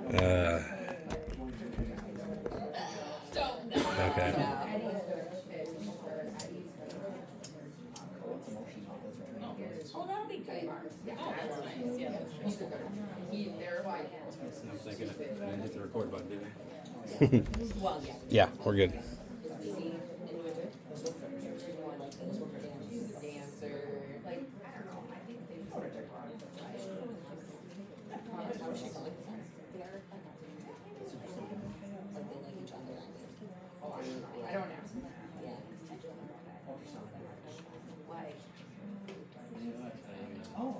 Okay. Oh, that'll be good. Oh, that's nice. Yeah, that's true. I'm thinking I didn't hit the record button, did I? Well, yeah. Yeah, we're good. More like those dancer, like, I don't know, I think they just. How is she going? They're like they like each other, I think. Oh, I don't know. Yeah. Like. Oh.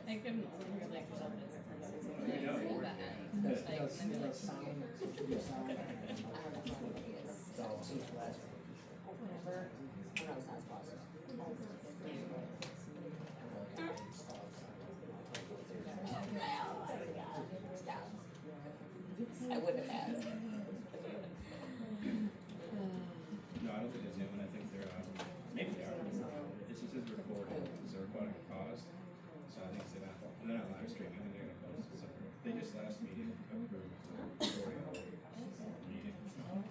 I couldn't hear like I wouldn't have. No, I don't think it's new, and I think they're, maybe they are. It just says recording, so recording a pause. So I think they're not live streaming, I think they're gonna post it separate. They just last meeting approved recording the meeting. No,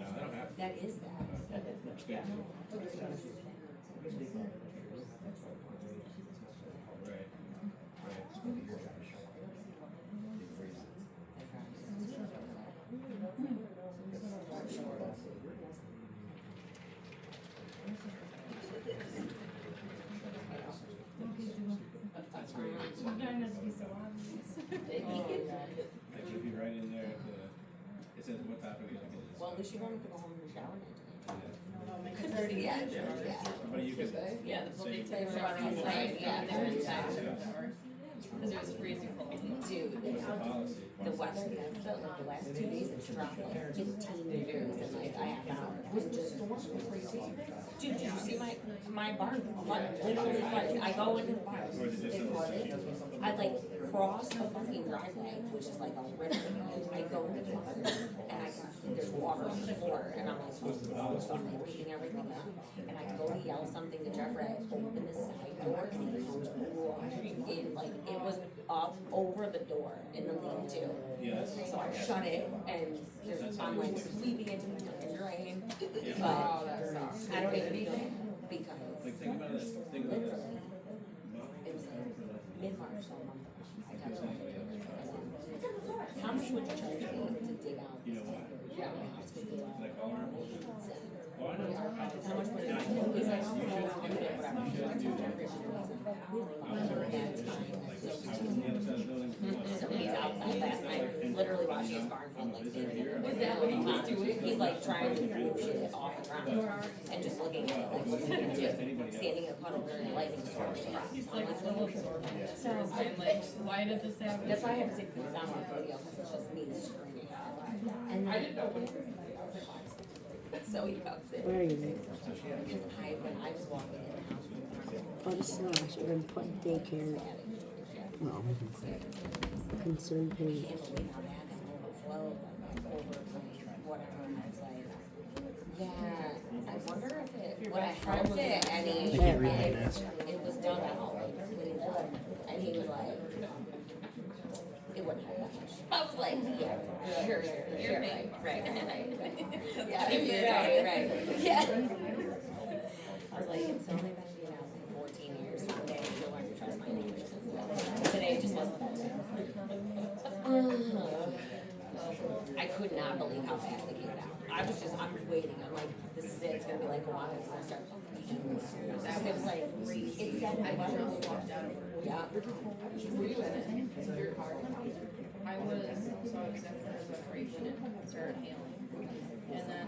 I don't have to. That is that. It's good too. Right, right. Sometimes it's be so obvious. It should be right in there, it says what topic is it. Well, at least you don't have to go home and shower now. It's already Yeah, yeah. But you can. Yeah, the say- public took a shower outside. Yeah, They were inside the shower. Because it was freezing cold. Dude, What's the policy? the last, like the last 2 days, it's dropped like 15 degrees in like a half hour. It was just crazy. Dude, did you see my barn flooded? Literally flooded. I go into the barn, it flooded. I like cross the fucking driveway, which is like a river. I go into the barn and I can see there's water on the floor, and I'm like, oh, so I'm like cleaning everything up. And I go to yell something to Jeffrey. I open the side door and he comes rushing in, like it was up over the door in the lean-to. Yes. So I shut it, and I'm like sweeping into the fucking drain. But I don't even do it because Like, think about this, think about this. literally it was like mid-March, so a month ago. I texted him. How much would you charge me to dig out? You know what? Yeah, my house could be Like, all our. Oh, I know. how much would it be? He's like, oh, no, I'll do it, whatever. So I told Jeffrey, she's like, really? Yeah, it's fine. So he's outside last night, literally watching his barn flood like is that what he was doing? He's like trying to move shit off the ground and just looking at it like what's he gonna do? Standing in a puddle during the lightning storm. He's like so absorbed in this. I'm like, why did this happen? That's why I have to take these down on video because it's just me screaming. And I didn't know. So he comes in. Where are you, babe? Because when I was walking in the house. Oh, this is not, should have been put in daycare. No. Concerned I pay. can't believe how bad that overflowed, like over whatever. And I was like, yeah, I wonder if it would have helped it any. I can't read my if mask. it was done out, like cleaned up. And he was like, it wouldn't have that much. I was like, yeah, sure, right, right. Yeah, right. Yeah. I was like, it's only been, 14 years. Someday you'll learn to trust my neighbors. Today just wasn't that way. I could not believe how fast they came out. I'm waiting. I'm like, this is it. It's gonna be like a while. It's gonna start. It was like, it said I just walked out. Yeah. Were you in it? Your car. I was afraid when it started hailing. And then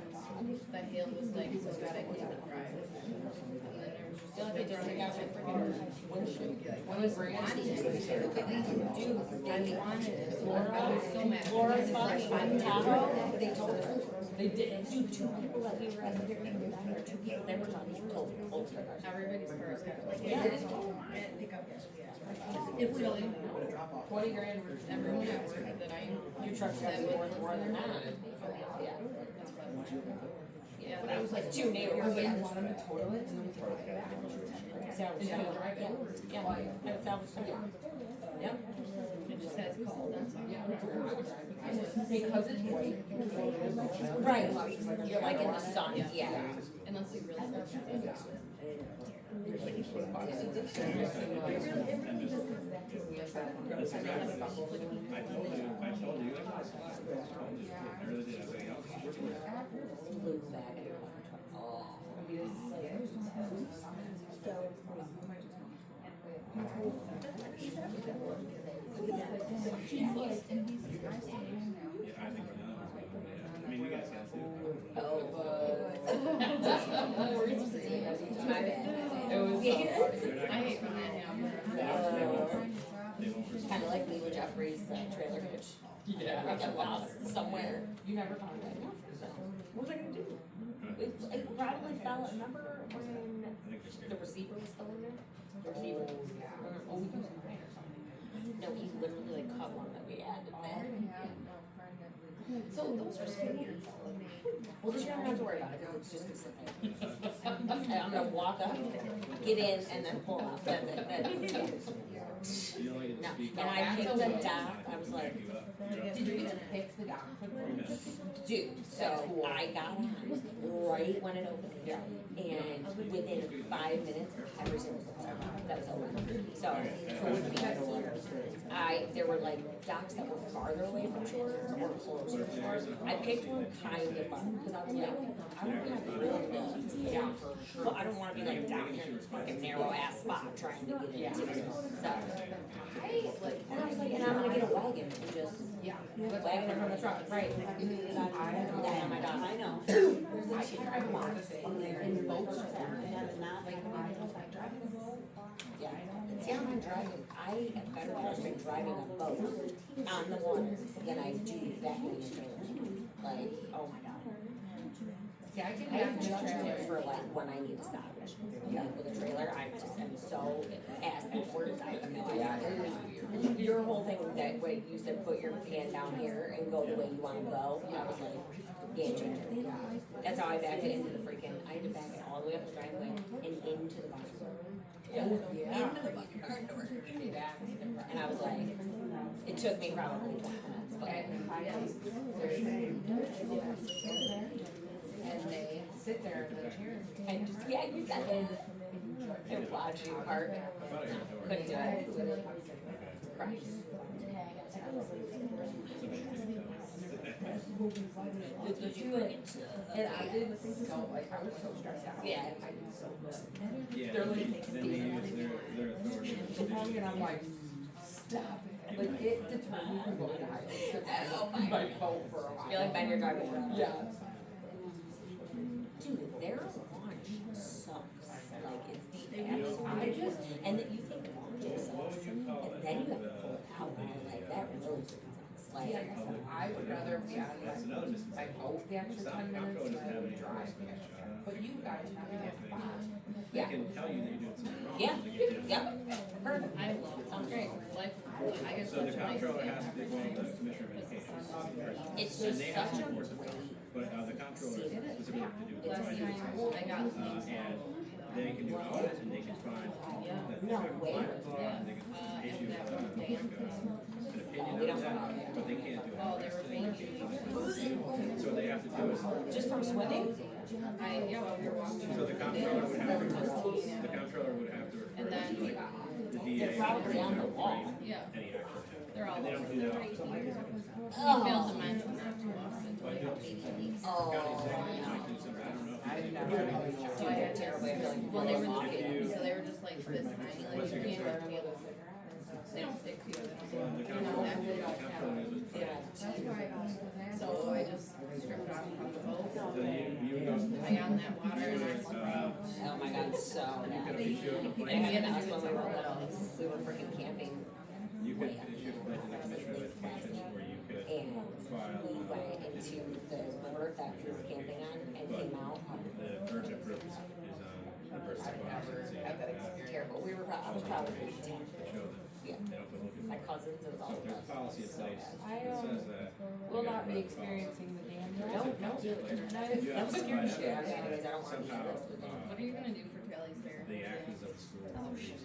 the hail was like so bad I couldn't drive. And then there was just They just took out their freaking windshield. I was wanting it. Dude, I wanted it. I was so mad. Laura's fucking Tahoe, they told her. They did. Dude, 2 people that we were at the diner, 2 people, they were talking, told her. Everybody's cars got like, Yeah. If really, 20 grand for everyone at work that I, Your truck's got more than that. Yeah. that's probably. Yeah. Yeah, But that I was was like like two neighbors, yeah. Want them to total it and then we can buy it back. Salvage, And yeah, drive it over. yeah, yeah, salvage, yeah. Yep. it just says call, that's all. Because it's white. Right, you're like in the sun, yeah. Unless you really want to. I told you, I really did, I was like, oh, Blue bag. Oh. yeah, I think we're done. I mean, you guys can too. Oh. My bad. It was I hate when that happens. Kind of like me with Jeffrey's trailer hitch. Yeah. I got lost somewhere. You never found it. What was I gonna do? It probably fell, remember when I think they're scared. the receiver was still in there? The receiver. Oh, we used mine or something. No, he literally like cut one that we had. So those are scary. Well, this year I'm not to worry about it, because it's just gonna sit there. I'm gonna walk up, get in, and then pull out, that's it, that's it. You don't get No, to speak. and I picked a dock, I was like, Did you get to pick the dock for them? dude, so I got on right when it opened, and within 5 minutes, every single time that was open. So there were like docks that were farther away from shore or closer to shore. I picked one kind of far, because I was like, I don't have room to, yeah, well, I don't wanna be like down here in this fucking narrow ass spot trying to get into it. So, and I was like, and I'm gonna get a wagon and just, wagon it from the truck, right? Oh my god, I know. I can drive a lot of things in boats. Like, I don't like driving a boat. Yeah, see, I'm not driving, I am better at driving a boat on the water than I do vacuuming a trailer. Like, oh my god. Yeah, I can I have definitely judgment trailer. for like when I need to stop. Like with a trailer, I just am so ass backwards, I have no idea. Your whole thing that way you said put your hand down here and go the way you wanna go, I was like, game changer. That's how I backed it into the freaking, I had to back it all the way up the driveway and into the bus. Into the fucking car door. And I was like, it took me probably 20 minutes, but. And they sit there in the chairs. And just, yeah, you got it. And watch you park. Couldn't do it. Right. Did you and And I didn't think so, like, I was so stressed out. Yeah. I did so good. Yeah, They're like, then they use their authority. so long, and I'm like, stop it. Like, it deterred me from going to highway. Oh my My phone for a while. You're like Ben, you're driving for. Yeah. Dude, their launch sucks. Like it's the I just, and that you think launch sucks, and then you have to pull it out, and you're like that really sucks. Like, I would rather be on my boat the extra 10 minutes than I would drive the extra. But you guys have that spot. They can tell you that you're doing something wrong. yeah, They get you. yep, perfect. I love it. Sounds great. Like, I get So such the a nice comptroller has to day. be one of the commissioner of education. It's And just they have such to a enforce it. But But the comptroller is specifically to do with Last finance. time I got And they can do an audit and they can find that they No, have wait. compliance law, and they can issue that like one day. an opinion on that, but they can't do it. Oh, they were paying you. So what they have to do is, just from swimming. Yeah, while we were walking. so the comptroller would have to, the comptroller would have to And refer then to like the DA. They're probably on the wall. Yeah, Any action. they're all And they don't over. do that often. We failed to Oh. mention that to us until like 18 weeks. Oh. County executive might do something, I don't know. I never. Dude, they're terrible. I feel like Well, they were off looking, it. so they were just like this tiny, like you can't work together. They don't stick together. Well, the comptroller, the comptroller is. Yeah. So I just stripped off from the boat. So you go. I got in that water and I Oh my god, so You could bad. issue a complaint. And we had us when we were little. We were freaking camping. You could issue a complaint to the commissioner of education where you could And file. we went into the river that we were camping on and came out. The virgin fruit is the birth of I've never had that experience. Terrible. I was probably 10. Show that. Yeah. They don't go look My at it. cousins, it was all So if there's a of us. policy in So place bad. I, that says that. will you not gotta be run the policy. experiencing the dam. No, no, that was scary shit. I mean, anyways, I don't want to Somehow, do this with them. What are you gonna do for Tally's fair? the actions of the school. Oh, shit.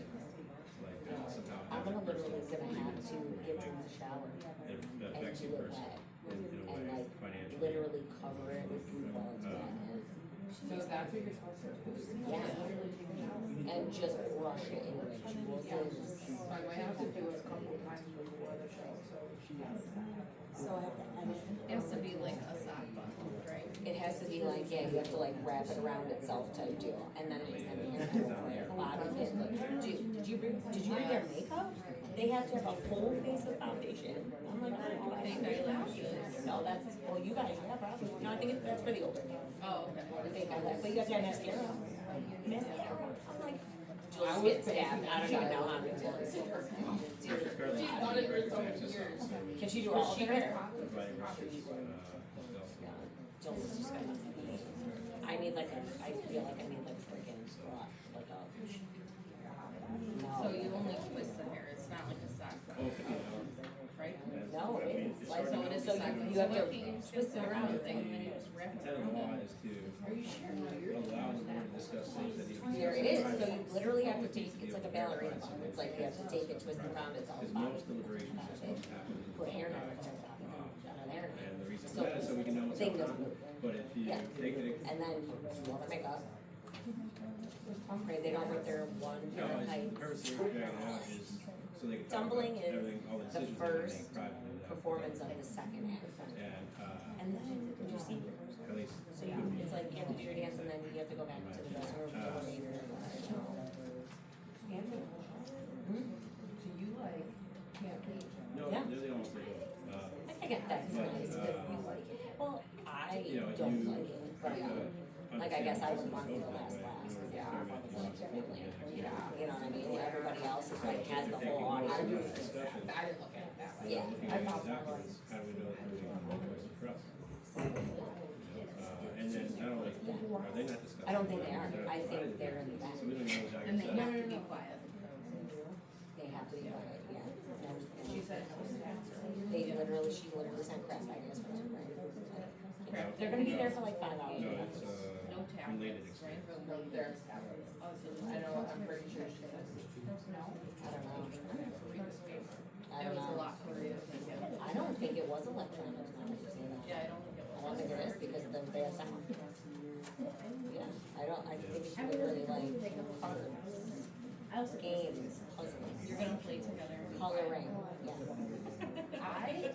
Like, somehow. I'm gonna literally gonna have to give them a shower It and affects do you it personally, wet. in a And way, like financially. literally cover it with glue while it's wet. So that's what you're supposed to do. Yeah. And just brush it in with jewels. So I might have to do it a couple times before the show, so she has. So I have to edit It has to be like a sock bundle, right? It has to be like, yeah, you have to like wrap it around itself type deal, and then it has to be a body kit. But did you read their makeup? They have to have a full face of foundation. I'm like, oh, I think no, that's, well, you guys, yeah, probably. No, I think that's for the older kids. Oh, okay. I think I like, but you have to have mascara. Mascara. I'm like, Jules getting stabbed. I don't even know how many times. Can she do all of her hair? Jules is just gonna. I need like a, I feel like I need like a freaking brush, like a. So No. you only twist the hair, it's not like a sock bundle, right? No, it is. Like, So it is so a sock you have bundle. to So why can't you twist twist it it around. around thing and then you just wrap it Intent of around? the law is to allow the board to discuss things that need to be. There it is, so you literally have to take, it's like a ballerina bun, it's like you have to take it, twist it around, it's all Because body. most deliberations are supposed to happen. Put hair net on top, out of there. And the reason So for that is so we can know what's thing going doesn't on. move. But if you Yeah. take it. And then do all the makeup. Right, they don't wear their one No, pair of it's tights. purposely dragging it out is so they can talk Tumbling about is everything, all the the decisions that they first make privately without- performance of the second act. And, And then, did you see? at least. So you, it's like you have to do your dance and then you have to go back to the dressing room, elevator. So you like, can't leave. No, Yeah. they're the almost legal. I get that's nice, because you like it. Well, I You know, don't you- like it, but like I guess I would want it to last last. Yeah. You know what I mean? Everybody else is like, has the whole I audience. didn't look at it that way. Yeah. Looking at these documents, how do we know that we're going to trust? And then not only, are they not discussing? I don't think they are. I think they're in the back. So we don't even know And they exactly. have to be quiet. They have to be quiet, yeah. And she said, they literally, she literally sent craft ideas for them, right? They're gonna be there for like 5 hours. No, it's, No related tablets, right? experience. No, there's, I know, I'm pretty sure she says. I don't know. I It don't was a know. lot for you. I don't think it was electronic, now that you say that. Yeah, I don't think it I was. don't think it is because they have sound. Yeah, I think it's literally like cards, games, puzzles, You're gonna play together. coloring, yeah.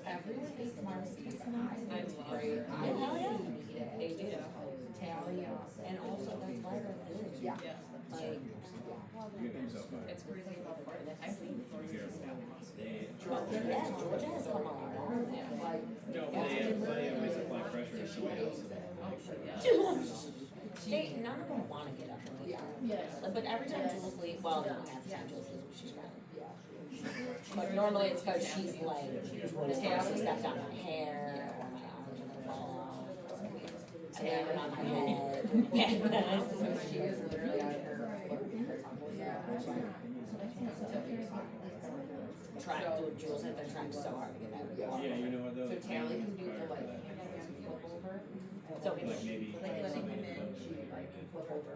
Everyone eats marzipan. I love it. Yeah, hell yeah. They do. Tally, And also that's why they're good. Yeah. Yeah. Like, You get yourself fired. It's crazy how far that I think Florida's got They, yeah, Georgia has come a long way. like, no, they always apply pressure to somebody else. They, none of them wanna get up and leave. Yeah. But every time Jules leaves, well, no, half the time Jules leaves, she's running. But normally it's cause she's like, this person stepped on my hair, or my arms are gonna fall off. And then on my head. so she is literally on her. Trying to, Jules has been trying so hard to get that. Yeah, you know what though? So Tally can do the like, Like flip over. So maybe. Like letting him in. She like flip over.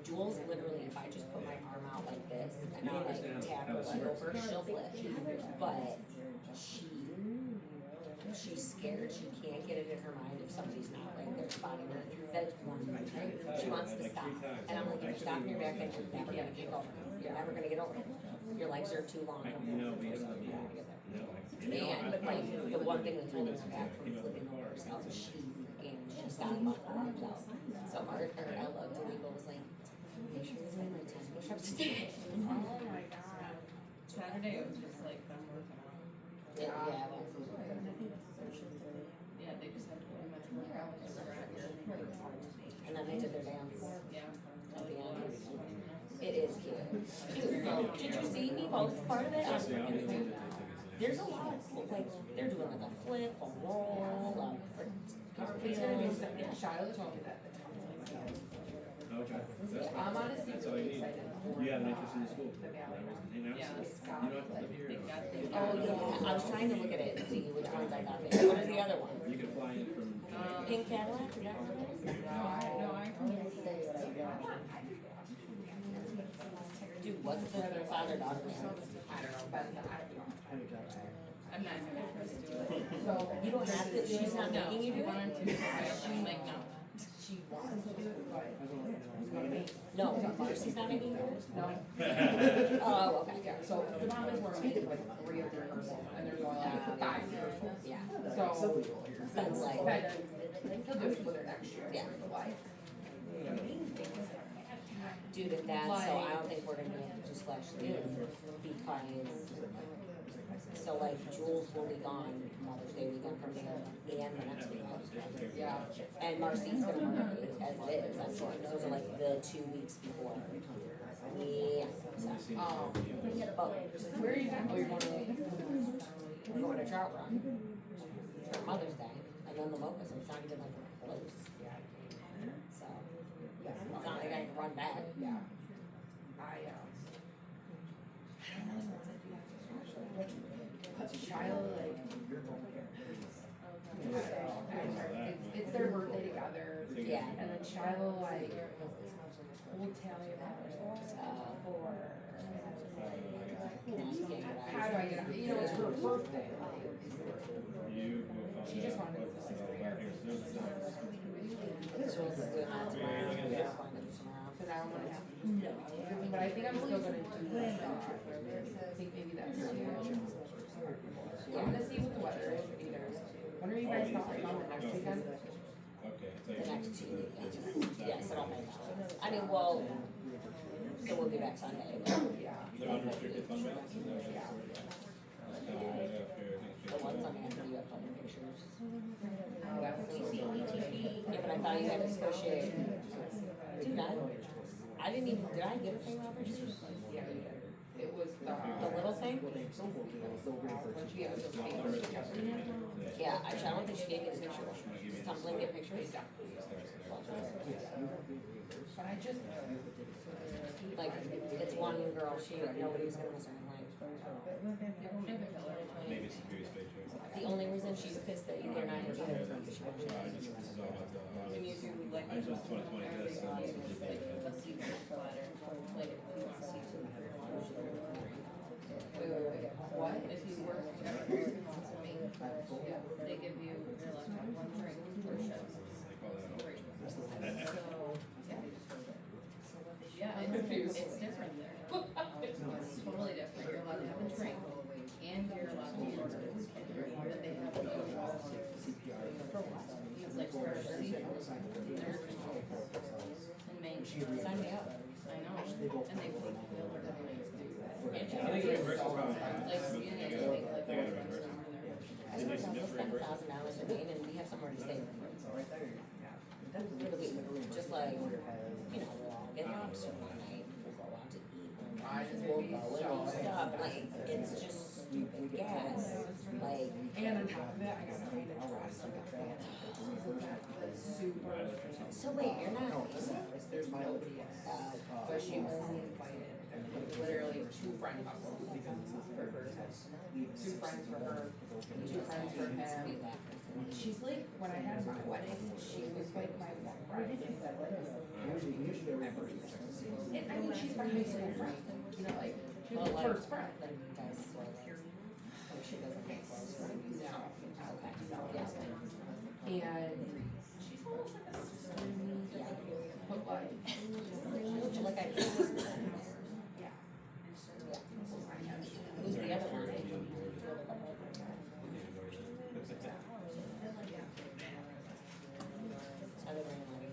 Jules literally, if I just put my arm out like this and I like tap her leg over, she'll flip. But she's scared, she can't get it in her mind if somebody's not like they're spotting her, that it's one thing. She wants to stop. And I'm like, if you stop in your back, then you're never gonna kick over. You're never gonna get over it. Your legs are too long. You know, we have You're to be, never gonna get there. you know, And like the one thing that's holding her back from flipping over herself is she's got her arms out. So her elbow to Lebo was like, make sure you're doing like 10 push-ups a day. Oh my god. Saturday it was just like them working out. Yeah, well, Yeah, they just had to pretty much work out because they're out here. and then they did their dance Yeah. at the end. It is cute. Cute. Did you see me post part of it on freaking Facebook? There's a lot of like they're doing like a flip, a roll, a It's gonna be, yeah, Shiloh told me that. Okay, that's yeah, fine. I'm honestly That's all really you need. excited for You have an interest in the school. the Valley. And now, Yeah. you don't have to live here. They've got the. Oh, yeah, I was trying to look at it and see which ones I got there. What are the other ones? You can fly in from Jamaica. Pink Cadillac, is that what it is? Dude, what's the father-daughter name? I don't know, but I'm not supposed to do it. so. You don't have to, she's not No, making you she do wanted it? to, I'm like, no. She wants to do it, but who's gonna make? No, Marcy's not making you do it? No. Oh, okay. Yeah, so the problem is we're making like 3 of their person, and there's only like 5 people. Yeah. So. That's like, He'll do it with her next year. Yeah. Like, dude, and that, so I don't think we're gonna be able to splash the because, so like Jules will be gone Mother's Day weekend from here and the next week Mother's Day. yeah. And Marcy's gonna work as it is, I'm sure, those are like the 2 weeks before. Yeah. But where are you going? Oh, you're going we're going to Trout Run for Mother's Day, and then the Locust, so it's not even like close. So, it's not like I can run back. Yeah. Child, like, it's their birthday together. Yeah. And then Shiloh, like, will tell you about it for, how do I get it? You know, it's her birthday. She just wanted to go to the 6th grade. Jules is doing that tomorrow, we have appointments tomorrow. Cause I don't wanna have, no, but I think I'm still gonna do that. I think maybe that's too. I'm gonna see what the weather is either. When are you guys not like on the next weekend? The next 2 weekends. Yes, it'll make sense. I mean, well, so we'll be back Sunday. But Yeah. Unrestricted fund balance? the ones on there, you have fun pictures. Oh, that's so Yeah, but I thought you had to push it. Dude, I didn't even, did I get a thing about pictures? Yeah, it was The little thing? when she gave us those papers. Yeah, actually, I don't think she gave me the picture. Does Tumbling get pictures? But I just, Like, it's one girl, nobody's gonna miss her in life. Maybe it's a serious picture. The only reason she's pissed that you're not gonna be there is because she wants you. This is all about the. And you two, like, I just 2020 this. what? If you work, they give you, you're allowed to have 1 drink per shift. Free. Yeah, it's different there. It's totally different. You're allowed to have a drink and you're allowed to order. But they have no it's like for seafood. And Maine. Sign me up. I know. And they put I think reimbursement probably. like skin They and gotta like reimburse. I swear to God, we'll spend $1,000 in Maine and we have somewhere to stay for the week. Just like, you know, we'll all get lobster one night, we'll go out to eat one night, we'll go and do stuff, like, it's just stupid gas, like. And on top of it, I gotta find a dress like a fan. Super. So wait, you're not, There's nobody else. But she was invited. Literally 2 friend couples for her. 2 friends for her, 2 friends for him. She's like, when I had my wedding, she was like my one bride. And I mean, she's my high school friend, you know, like, she was my first friend. like, you guys swear, oh, she doesn't make clothes for you. No. Okay, And yeah. she's almost like a sister to me. Yeah. But like, Like I can't whisper. yeah. Who's the other one? Other than money.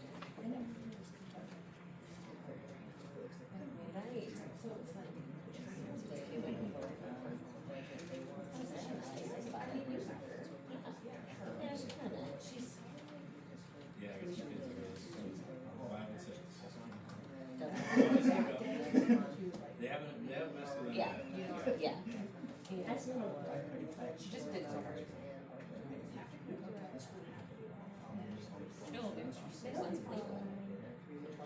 Right. So it's like. Yeah, she's kinda. Yeah, I guess she is. 5 and 6. Doesn't. They haven't messed around. Yeah, yeah. She just did so much. When's Fleetwood?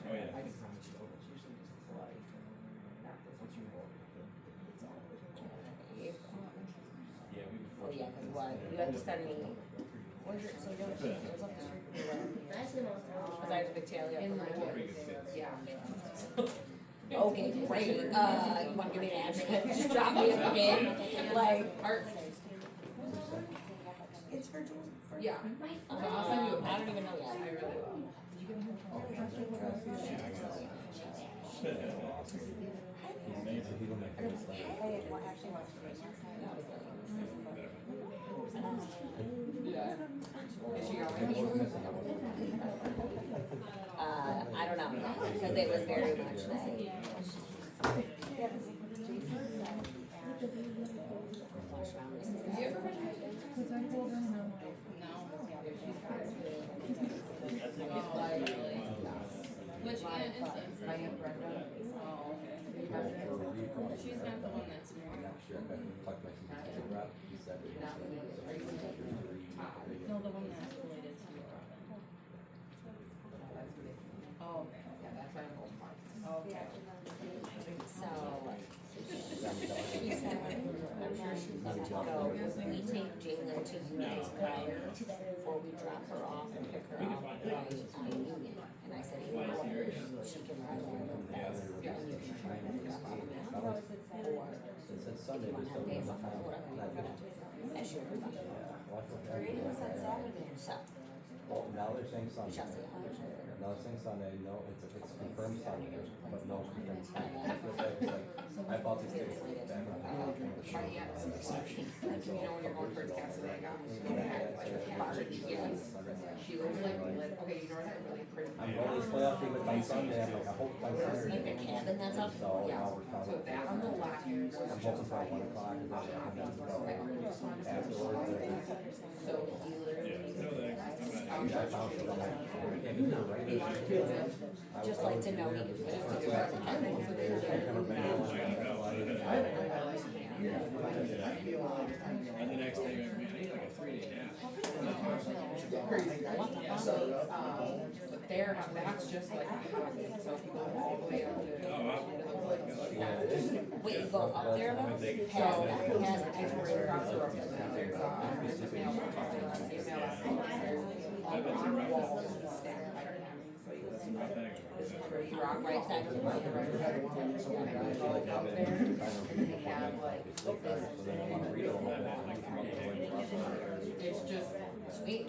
Oh, yeah. Victalia. In the for woods. Pretty good kids. Yeah. Okay, great. You wanna give me an address? Just drop me a pin. Like, it's for Jules. Yeah. I'll send you. I don't even know I yet. really will. Yeah. Is she going? I don't know, because it was very much like. Have you ever been? Cause I told her, and I'm like, no. Oh, really? Which aunt is this? My aunt Brenda. Oh, okay. She's not the one that's married. No, the one that's related to your Robin. Oh, okay. Yeah, that's my uncle. Okay. So, she said, I'm sure she's going to go, we take Jayla to you guys prior before we drop her off and pick her up right on Union. And I said, you know, she can ride there with us, and you can try to pick up on the mountain, or if you want to have days off, or whatever you're gonna do. And she was like, it was on Saturday, so, Well, now they're saying we shall see Sunday. how much. Now they're saying Sunday, no, it's confirmed Sunday, but no confirmed Sunday. It's like, I bought these tickets back on the house. My aunt was exception. Like, you know, when you're going towards Casanova, like a barge, yes. She lives like, okay, you know where that really pretty. I'm going to playoff game with my Sunday, I'm like, I hope my Sunday. Like the cabin that's up? So now we're So coming. that on the left, I'm hoping for 1 o'clock, and then afterwards. so he literally. I found it, like, I can't do it right now. Just like to know he can just to do it. I've never been to one. And the next day, man, I need like a 3-day nap. Crazy. So, but there, that's just like a house, so if you go all the way up to. Oh, wow. Wait, you go up there though? So, Past that, past the it's right across the road, there's a female wall stacked like that. It's pretty rock, right side of the road. Up there, and they have like it's just Sweet.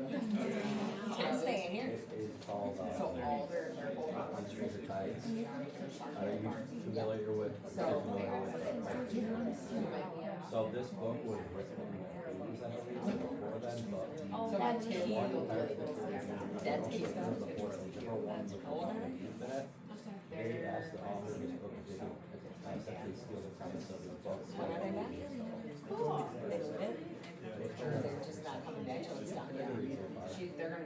I'm staying here. It's called, so all their whole On Stranger Tides. Are you familiar with? So, So this book was written in the 80s, I believe, before then, but. Oh, that's cute. One entire book was written That's cute. before the different ones with youth in it. They asked the author of this book if they could essentially steal the premise of the book. When are they back? Cool. They moved it? They're just not coming back till it's done. they're gonna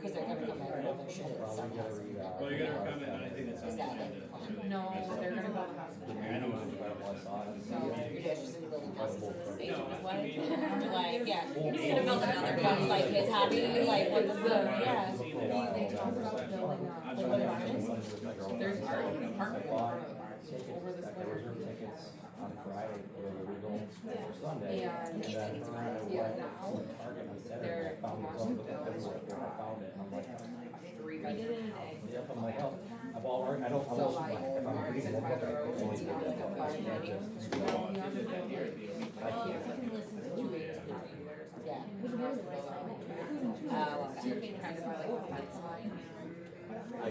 Because they're gonna come back with other shit at some house. Well, you're gonna comment on anything that's on Is the that like agenda. the plan? No, they're gonna build a house. I know what So your dad's just gonna build houses in the state of his life? You're like, yeah, you're just gonna build another house, like his hobby, like what's the, yeah. They talked about building Like what apartments? there's already an apartment in front of the barn over this There was winter. tickets on Friday for the Regal for Sunday. And, And then I yeah, went now to Target on Saturday, they're I found the wants to book, build everywhere I found it, I'm like, three bedroom. yep, I'm like, oh, I've already, I don't, So I'm like, if I'm ours reading is one by book, the I road, can only it's do not like a it. budget. Yeah. Kind of like a fence line. I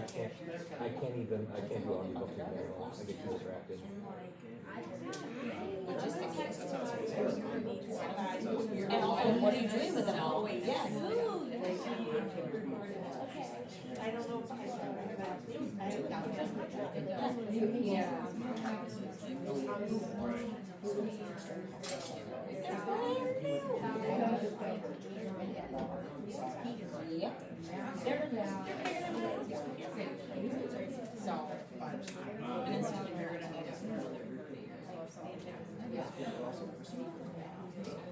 can't even, I can't do audiobooks anymore, I get too distracted. Logistics. And also, what are you doing with them all? Yes. Yep. So. And it's not like they're gonna need us for another 30 years.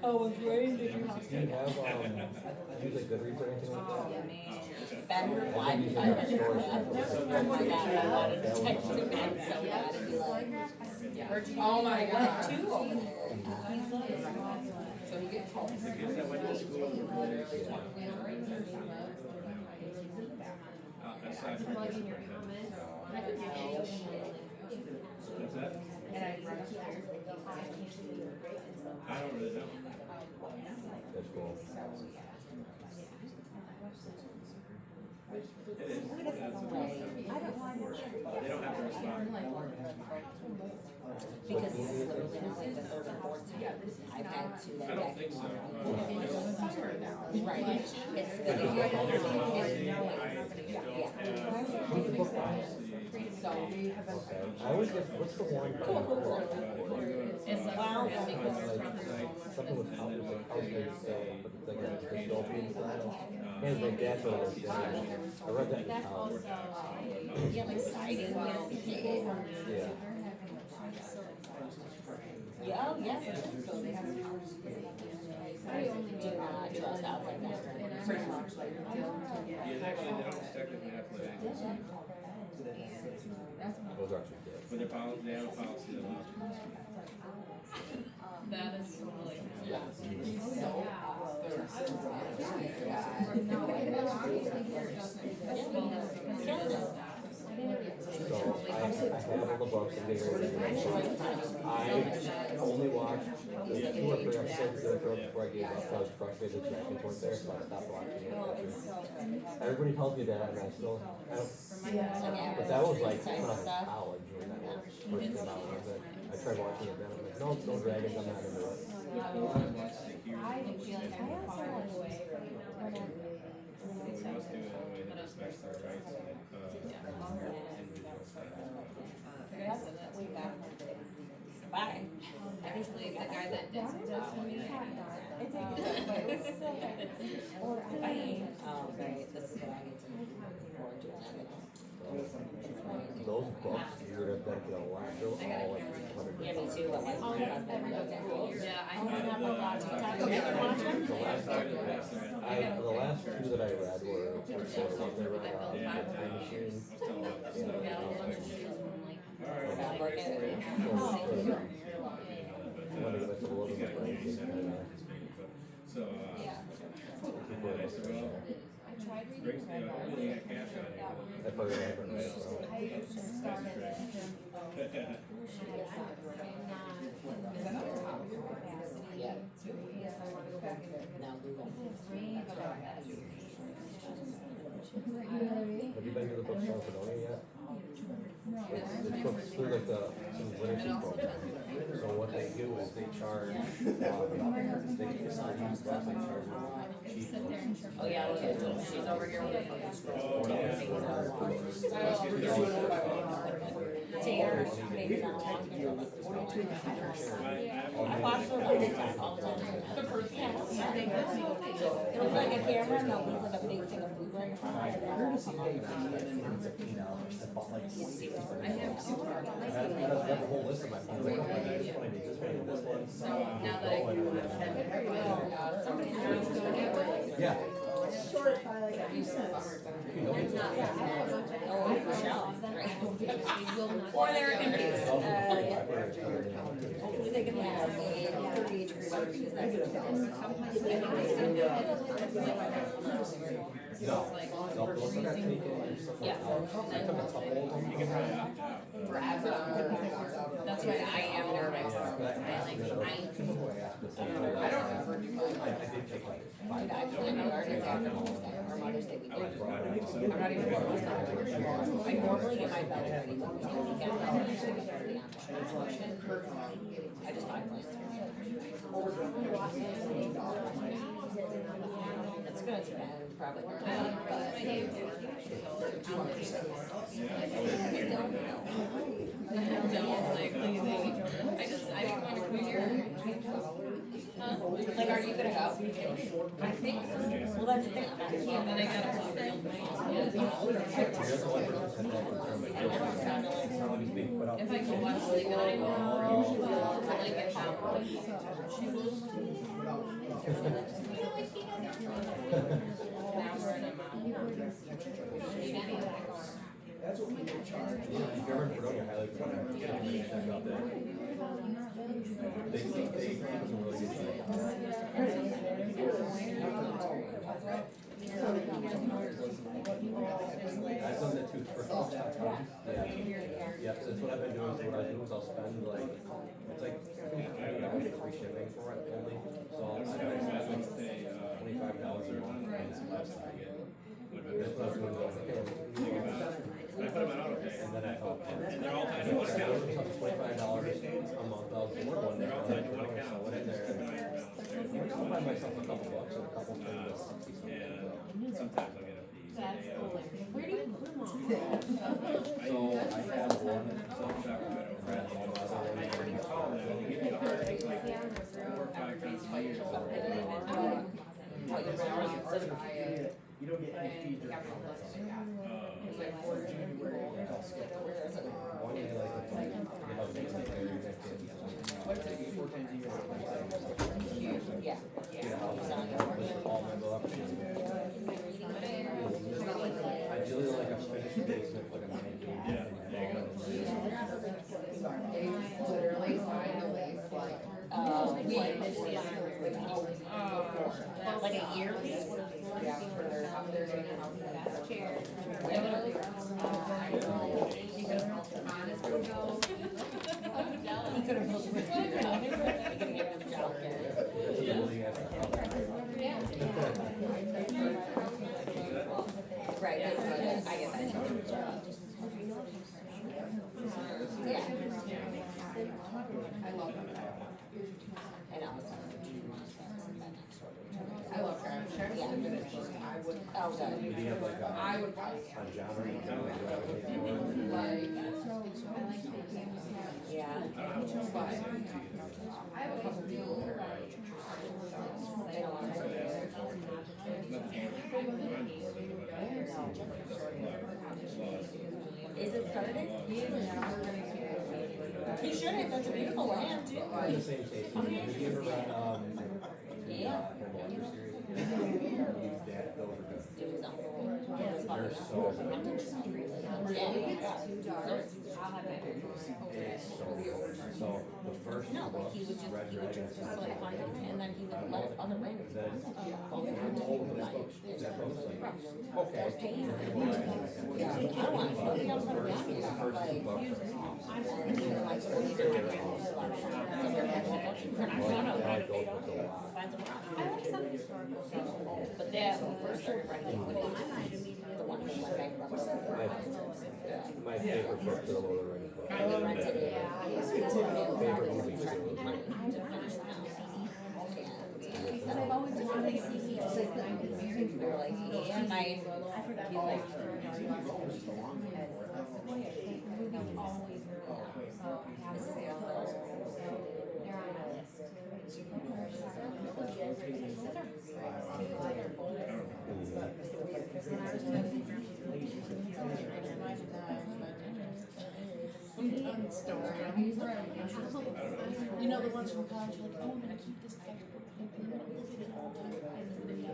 Oh, was raised in your house. Do you have, use like Goodreads or anything like that? Better, why? Oh my God, I wanted to text him back so bad and be like, Oh my god. two over there. So he gets kids that went to school were really, aside from the superintendent. What's that? I don't really know. That's cool. It is. That's the most work. They don't have to respond. Because this is literally not like the third or fourth time I've had to I like don't back think so. right. It's the There's a policy, I don't have So we have Okay. I always get, what's the one? It's like, Wow. because Like, something with how, like, how they say, but it's like a dystopian style. And like that's what it is. I read that in that's college. also, yeah, like siding, Yeah. yeah, oh, yes, it is. So they have. I do not trust out like that. Pretty much like. Yeah, actually, they don't technically have to. Those are actually good. But their policy, they have a policy that allows you. that is really. So I have all the books and figure I only watched the 2 or 3 episodes before I gave up. So I was frustrated that the acting weren't there, so I stopped watching it. Everybody tells me that, and I still, I don't, but that was like when I was in college when that first came out. I tried watching it then, I'm like, no dragons, I'm not into it. We must do it in a way that respects our rights and individual staff. Bye. Actually, the guy that did some stuff with me, Bye. Oh, great, this is what I get to look forward to. Those books, you're gonna benefit a lot. They're all like 100. Yeah, me too, but like, my husband looked at me. yeah, I Oh my God, my God, TikTok, you ever watch them? The last 2 that I read were the ones I read Time Machine. yeah, all of them shoes from like, About working. One of them is a little bit So, okay, so well, brings me up, really got cash on you. I've heard of it, right? So. Yeah. No, Google. Have you been to the bookstore in Sedona yet? It's through like the some literacy program. So what they do is they charge Oh yeah, look at Jill. She's over here with her fucking scroll. Tears, maybe not long. I watch her on TikTok all the time. Yeah. It looks like a camera and they'll leave like a big thing of food right in front of her. I have super. I have a whole list of my phone. So now that I Yeah. Short by like a few cents. Oh, for sure. Or they're empties. Hopefully they can have a 38 degree weather because that's yeah. That's why I am nervous. I don't remember. Dude, actually, my garden is after Mother's Day, or Mother's Day weekend. I'm not even sure. I normally get my bed ready when we do weekend. I just buy clothes. It's gonna depend, probably. Like, are you gonna go? I think so. Well, that's the thing. And then I got a if I can watch League and I will really get down. Now we're in a That's what we get charged. If you're ever in Fredonia, I highly recommend check out that. They keep some really good I've done that too for yeah, that's what I've been doing. So what I do is I'll spend like it's like free shipping for it only. So I'll spend like $25 or more. That's what I was doing. I put them on auto pay. And then I thought, And they're all tied to one account. $25 a month. I'll do one there. I'll take one account. Went in there. I'll buy myself a couple bucks and a couple things. And sometimes I'll get a piece. That's hilarious. Where do you put them on? So I have one. So I'm shopping at a friend. I'll buy one. You call them, and you get charged like 4 or 5 times a year. You don't get any feed. One is like What's it, 4 times a year? Yeah. all my books. Ideally like a finished basement, like a 19. Yeah, there you go. They literally signed the lease like. Like a year lease? Yeah, for their house, they're getting a house in that chair. Honestly, though. He could have built a bridge. He could have given him a job there. Right, I get that. Yeah. I love them. And also. I love Travis. Travis is a good person. I would. Oh, good. Do you have like I would probably. a genre you kind of like gravitate towards? Like. Yeah. But I have a couple people that are like. They don't want to. Is it started? You should have. That's a beautiful land too. The same taste. Have you ever read Yeah. Walter series? That, those are good. It was uncle. They're so good. It's so good. So the first No, book, like he would just Red Dragon, just like find it, and then he would let other random then all the books, that book's like, okay. I don't want nobody else to be on The here, first two but books are but that when we first started writing, the one who went bankrupt. my favorite book, The Lord of the Rings book. And we rented it. Favorite movie too. To finish the house. Because I've always wanted to see We were like, yeah, my. This is the other. You know the ones from college, like, oh, I'm gonna keep this textbook and I'm gonna look at it all the time. And then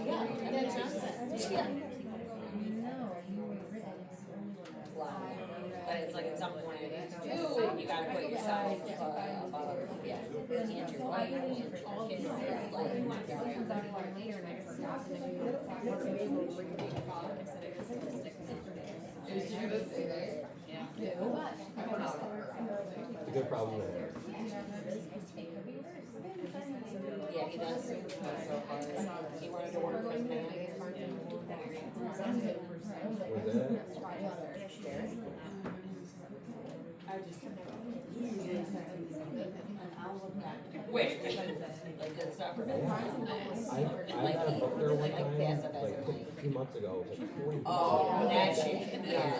Yeah, and then Johnson. Yeah. But it's like at some point, you gotta put yourself above, yeah, and your wife and your kids, Did you just say that? It's a good problem to have. yeah, he does. He wanted to work with me. Was that? Wait, like good stuff. I got a book there one time, like a few months ago, it was like 40 bucks. Oh, that shit, yeah.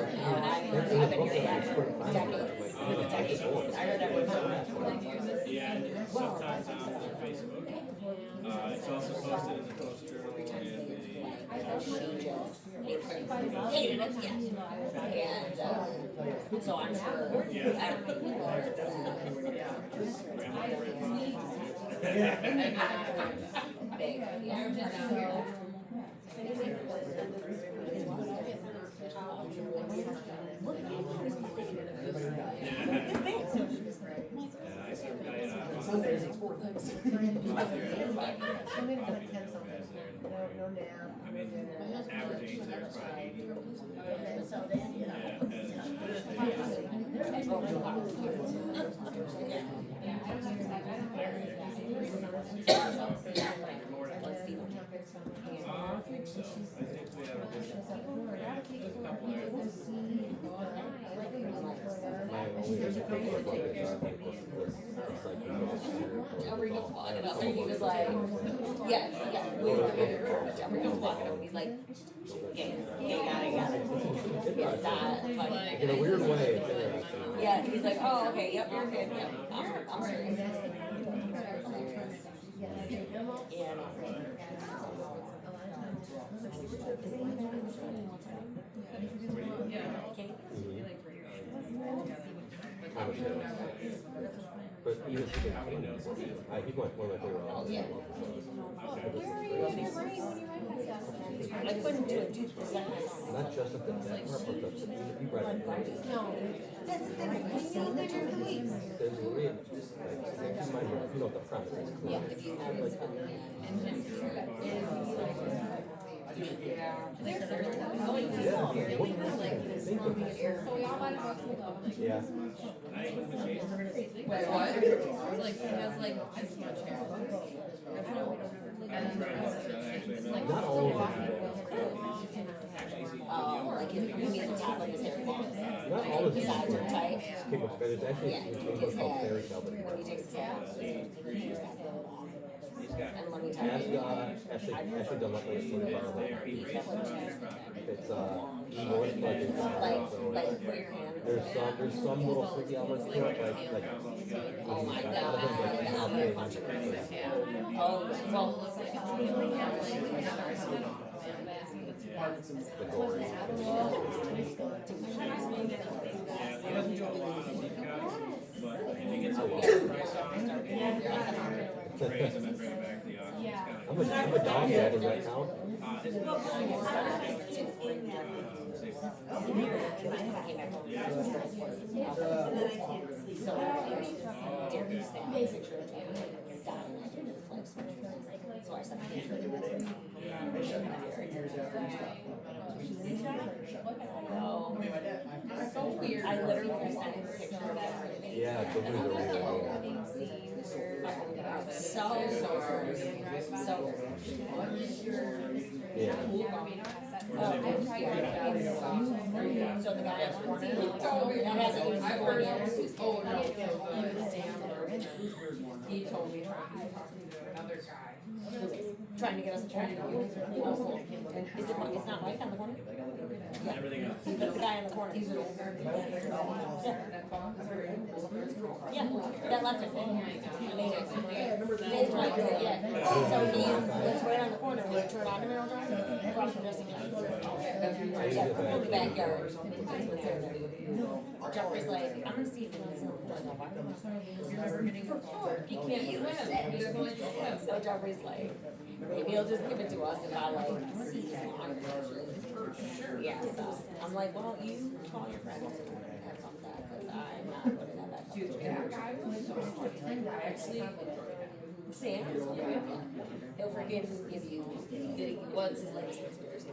I've been hearing that for decades. I heard that one. Yeah, and sometimes on Facebook. It's also posted in the Post Journal and the. She just hated it, yeah. And, so I'm sure every people are, big, yeah. Sundays it's 4 things. I mean, average age there is probably 80. I think so. I think we have a good couple there. There's a couple of Jeffrey goes walking up and he was like, yeah, Jeffrey goes walking up and he's like, gay, got it. It's not funny. in a weird way, it's interesting. Yeah, he's like, oh, okay, yep, you're good, yep, I'm serious. But even speaking of he's one of my favorite authors. Yeah. I couldn't do it 2%. Not just at the that part, but you read it. No. That's the thing, you see, they're really. There's a real, just like, keep in mind, you know what the premise is. Yeah, if you have it, Yeah. Wait, what? Like, he has like this much hair. That's why we don't have. Not all of them. oh, like his, you mean the top of his hair long? Not all of His them. sides are tight. People, but it's actually Yeah, it's his called head, fairy tale. But when he takes his hat off, he's got hair long. And let me tell ask you, Ashley done like this one bar. It's more like it's like put your hand. there's some little freaky elements to it, like Oh my like, god, like, the Albert punch it. Oh, well, the gory. He doesn't do a lot of deep cuts, but if he gets a low price on it, raise him and bring him back to the auction. It's kind I'm a dog dad, does that count? So I sent a picture. No. So weird. I literally sent him a picture of that. Yeah, the movies are really well. So Yeah. So the guy at the corner, that hasn't used I've for heard, years. oh no, he was down, he told me another guy. Trying to get us a train. Oh, cool. It's not Mike on the corner? Yeah. everything else. That's the guy in the corner. Yeah, that left it. It's Mike, yeah. So it's right on the corner, we turn on the middle drive, across from Jessica. Yeah, the backyard. That's what's in there. Jeffrey's like, I'm gonna see if he wants to. He can't use it. So Jeffrey's like, maybe he'll just give it to us if I like see his lawn. Yeah, so I'm like, well, you call your friends and have fun with that, because I'm not putting that back up. Dude, that guy was so funny. I actually, Sam, he'll freaking give you, what's his latest conspiracy?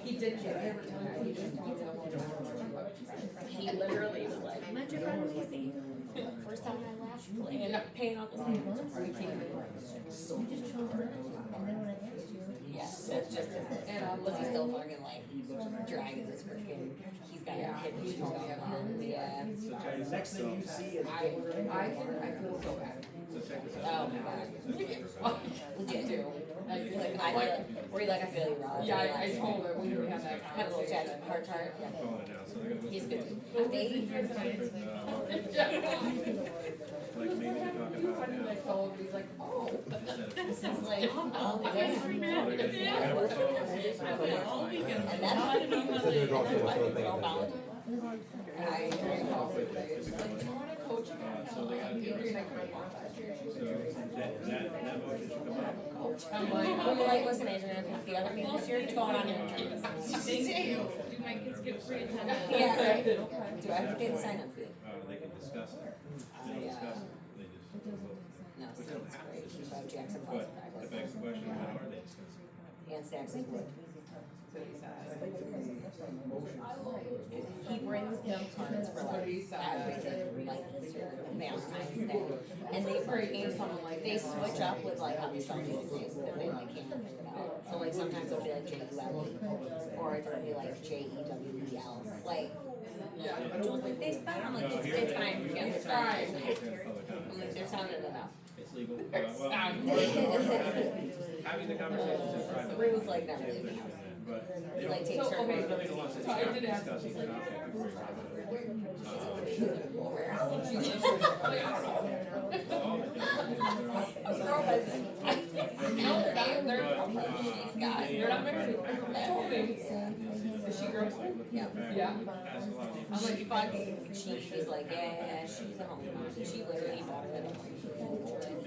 he did get every time, he just talked about He literally was like, met your friend Lacey. First time I laughed, paying off his yeah, that's just, and was he still fucking like dragging this freaking, he's got a kid issues going on, yeah. Next thing you see is. I feel so bad. So check this Oh out. my god. Legit too. Like, I feel, were you like, I feel you, Raj? Yeah, I told him, we would have that Have a little conversation. chat, heart to heart, yeah. Calling it now, so they're gonna. He's good. They, Like maybe talk about. I told him, he's like, oh. Instead of It's like, oh, I damn. was freaking out. And that's why I didn't know So they're going through like, the thing. girl bound. I coach. So they got, You're gonna so that motion should come up. I'm like, We'll be like, listen, Adrian, if the other people here, you going on your insurance. Thank you. Do my kids get free attendance? Yeah, right. Do I have to pay the sign up fee? They can discuss it. They don't discuss it, they just vote. No, Which so don't it's have great. to. She's like Jackson Falls. But the next question, how are they discussing? And Saxon's wood. so he says. He brings them cards for like everything, like Easter, Valentine's Day. And they bring, they switch up with like how they spell these days, because they like can't figure it out. So like sometimes it'll be like J-U-L-E, or it'll be like J-E-W-E-L, like. Jules like, they spell, I'm like, it's fine, yeah, it's fine. I'm like, they're sounding it out. It's legal. Well, having the conversations in private. Ruth like never leave the house. But He they like don't, takes her. they don't want to sit down and discuss each topic before you They're not married. Is she gross? Yeah. Yeah. I'm like, fucking, she's like, yeah, she's a home mom. She literally bought her the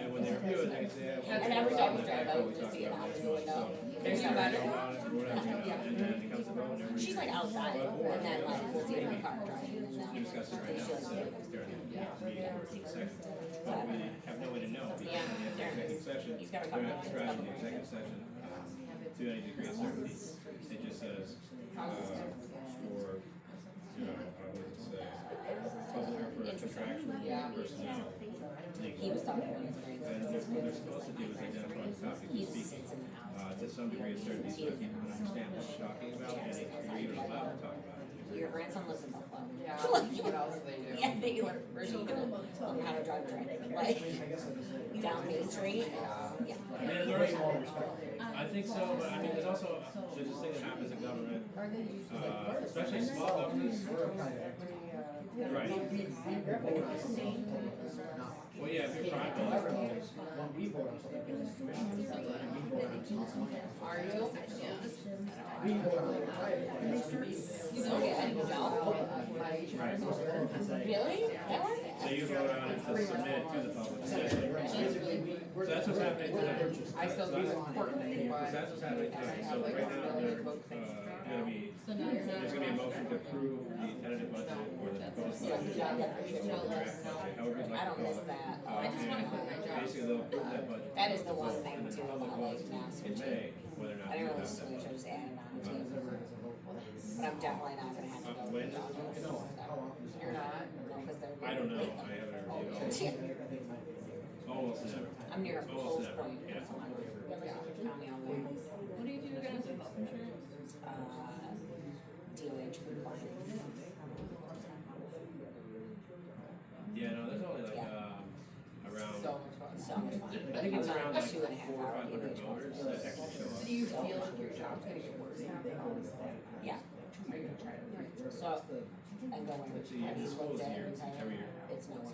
And when they review it, they say, well, And every time we drive out, we just see it out the window. There's no better. and then it comes to vote, and She's like outside, and then like, we'll see her in the car driving, and we're then discussing right now, so during the meeting or the second. But we have no way to know, because Yeah, in the there it executive is. session, He's got a we're couple not of describing the executive session to any degree of certainty. It just says, for, you know, what does it say? Public or for contractual personnel. he was talking about his And grades. what they're supposed to do is identify the topic He you're speaking, sits in the house. to some degree of certainty, so that people can understand what you're talking about, and you're even allowed to talk about it. Your grandson lives in Buffalo. Yeah, what else do they do? Yeah, they learn, where's he gonna learn how to drive a tractor, like, down Main Street? Yeah. I mean, I think so, but I mean, there's also, there's this thing that happens in government, especially small governments. Right. Well, yeah, if you're private. Are you? Okay, I didn't know. Right. Really? That was So you vote on it to submit it to the public. So that's what's happening tonight. I still think it's important, So but that's what's happening tonight. So right now, there's gonna be a motion to approve the tentative budget or the proposed budget. However you'd like I to don't call miss it. that. I just wanna quit my job. Basically, they'll approve that budget. That is the one thing And then too, the public about like votes now in switching. May, whether or not I you didn't really have that. switch, I just added on to it. But I'm definitely not gonna have to go to When? the office. you're not. No, because they're. I don't know, I haven't reviewed Yeah. almost never. I'm near a Almost close never, point. yeah. So I'm county on there. What do you do guys with health insurance? DOH compliance. Yeah, no, there's only like, around, So much fun. So much fun. I think it's around like 2.5 400 or hour 500 DOH voters that actually show up. Do you feel like your job's gonna get worse? Yeah. Are you gonna try to? So, and going, Let's see, have you it's looked supposed at year, it? every year. It's no one.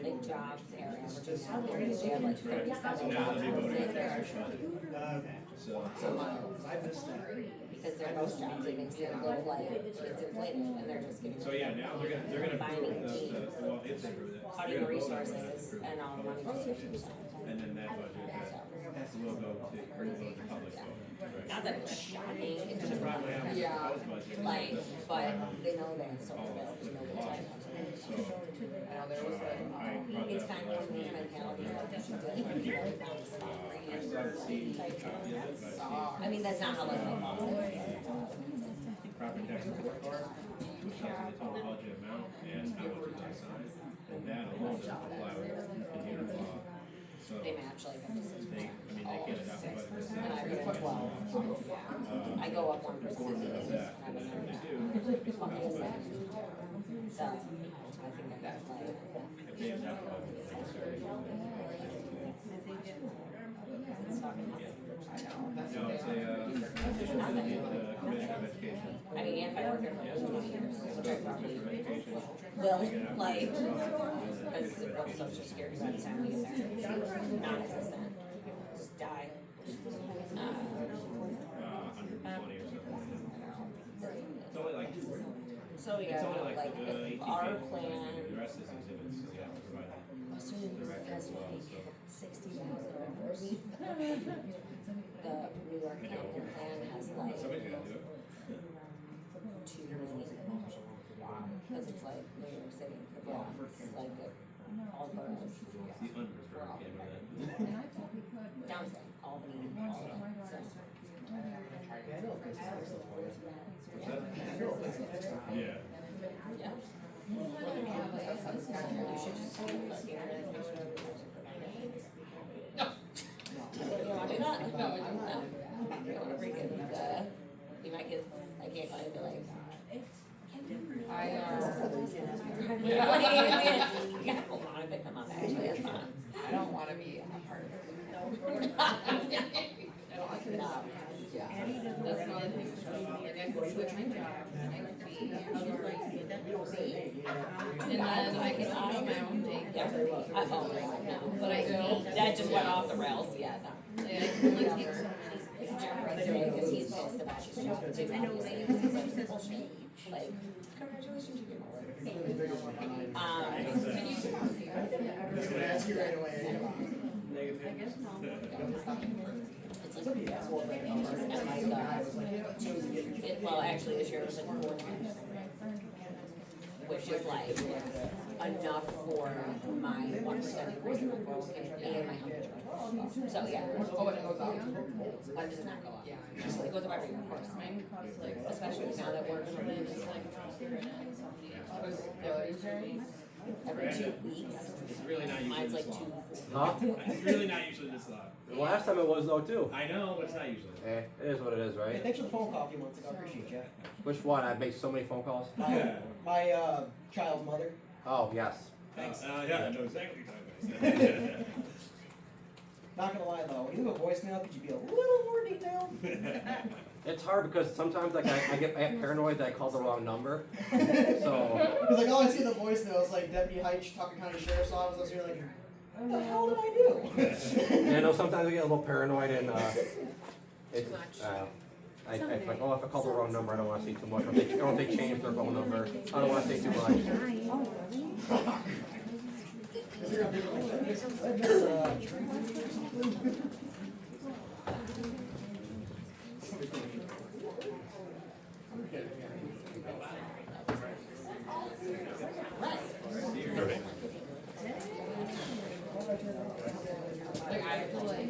Big jobs, they're averaging out there, they have like Right. So 57 now they'll be voting on jobs. the extra budget. So, Because they're most jobs, it makes it a little like, it's inflated, and they're just getting. so yeah, now they're gonna approve well, if they approve that. Cutting they're gonna vote on it resources approve it. and all the money just shifts. And then that budget, will go to, the public vote. Right. Not that it's shocking, it's Which is just probably what happens with Yeah. most budgets. like, but they know that, so All it's applicable no laws. time. So, I know there was a, I brought It's that kind up of last one of week. those mentalities, like you should feel like you're really down to stop I reading. still haven't seen a copy of it, but I've I mean, that's not how like my mom said it. seen property tax report card, which tells you the total budget amount and how much is assigned. And that alone doesn't comply with Indiana law. So They match like up to 6%. they, I mean, they can't adopt the budget And I themselves. put 12. I go up 1%. Of that, and if they do, it's Fucking passed by. sad. So, I think I got like, If they adopt the budget, they can certainly do it's fucking nuts. I know, that's that. No, what it's they a, are. position for the Commission of Education. I mean, if I work here for 20 years, which I probably Education. will, like, because of social security by the time we get there, non-existent. 120 or something. It's only like, So yeah, it's only like, like 18 if our pages. plan, The rest is exhibits, so you have to provide that. assuming this has like 60,000 members, the New York capital plan has like Somebody's gotta do it. 2 million. Because it's like New York City, the Bronx, like all the boroughs. The unreserved, can't do that. Downtown, Albany, all of them. So, Yeah. yeah. You should just like, no. You don't want to do that? No. You don't want to bring in you might get, I can't go and be like, I, yeah, hold on, I picked them up actually, that's fine. I don't wanna be a part of it. No. Yeah. That's the other thing, like I could switch my job, and I could be, and then I can own my own daycare. Yeah, oh, no, But I can't. that just went off the rails, yeah, no. Like, I can only take so Jeffrey's doing because he's pissed about his job too, obviously, because he's like, bullshit, like, congratulations, you get more work. Ask you right away. It's like, well, actually, this year was like 4 times, which is like enough for my 1% increase in my 401k and my health insurance. So, yeah. Oh, and it goes up. Why does it not go up? Yeah. It goes up every year, of course. mine costs like, Especially now that we're and then it's like around here and then somebody else. every 2 weeks. It's really not usually Mine's like this 2. long. Huh? It's really not usually this long. The last time it was though too. I know, but it's not usually. It is what it is, Hey, right? thanks for the phone call a few months ago. I appreciate you. Which one? I've made so many phone calls. My child's mother. Oh, yes. Thanks. Yeah, I know exactly what you're talking about. Not gonna lie though, when you leave a voicemail, could you be a little more detailed? It's hard because sometimes like I get paranoid that I called the wrong number. So Because like all I see in the voicemail is like Deputy Heitch, Tucker County Sheriff's Office. I was here like, what the hell did I do? yeah, I know sometimes I get a little paranoid and it's I like, oh, if I call the wrong number, I don't want to say too much. I don't know if they changed their phone number. I don't want to say too much. Like, I feel like,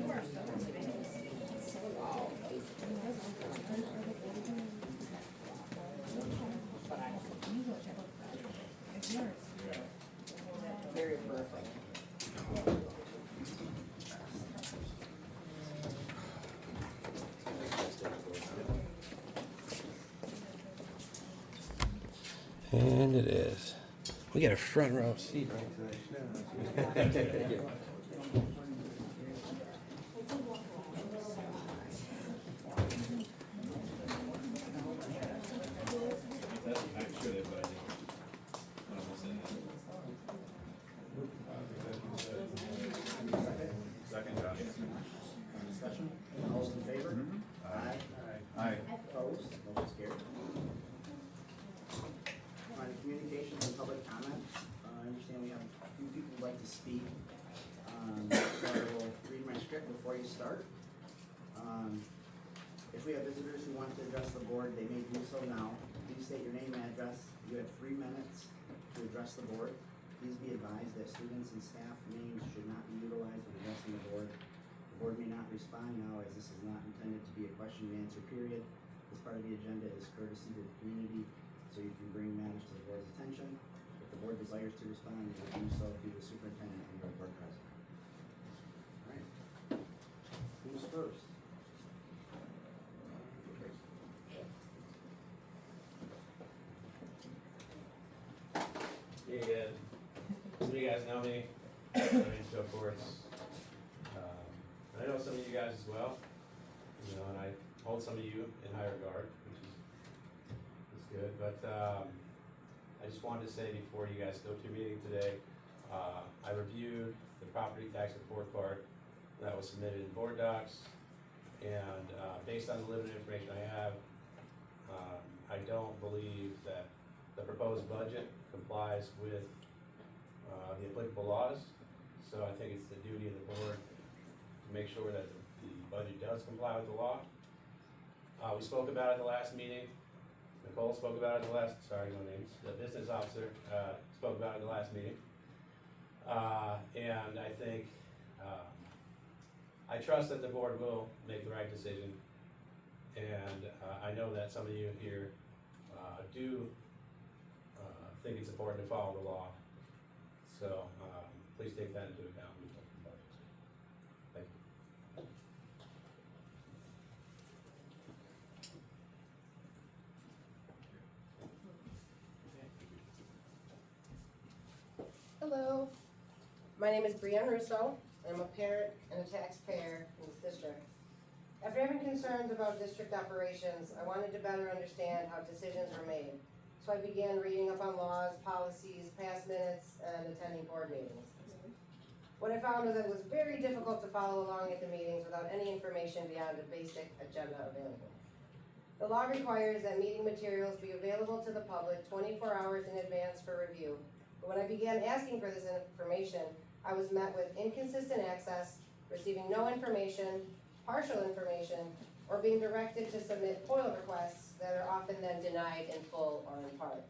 Very perfect. And it is. We got a front row seat right to this. I'm sure they put it in. What am I saying? Second, Josh. Discussion? All those in favor? Aye. Aye. Opposed? Motion carried. On communications and public comment, I understand we have a few people who'd like to speak. So I will read my script before you start. If we have visitors who want to address the board, they may do so now. Please state your name and address. You have 3 minutes to address the board. Please be advised that students and staff names should not be utilized when addressing the board. The board may not respond now as this is not intended to be a question and answer period. This part of the agenda is courtesy to the community, so you can bring matters to the board's attention. If the board desires to respond, you will do so through the superintendent and the board president. All right. Who's first? Hey again. Some of you guys know me. My name's Joe Forts. I know some of you guys as well. You know, and I hold some of you in high regard, which is good. But I just wanted to say before you guys go to your meeting today, I reviewed the property tax report card that was submitted in board docs. And, based on the limited information I have, I don't believe that the proposed budget complies with, the applicable laws. So I think it's the duty of the board to make sure that the budget does comply with the law. We spoke about it at the last meeting. Nicole spoke about it at the last, sorry, no names, the business officer, spoke about it at the last meeting. And I think, I trust that the board will make the right decision. And, I know that some of you here, do, think it's important to follow the law. So, please take that into account. When you look at the budget. Thank you. Hello, my name is Brianne Russo. I'm a parent and a taxpayer in this district. After having concerns about district operations, I wanted to better understand how decisions were made. So I began reading up on laws, policies, past minutes, and attending board meetings. What I found was that it was very difficult to follow along at the meetings without any information beyond a basic agenda available. The law requires that meeting materials be available to the public 24 hours in advance for review. But when I began asking for this information, I was met with inconsistent access, receiving no information, partial information, or being directed to submit FOIL requests that are often then denied in full or in part.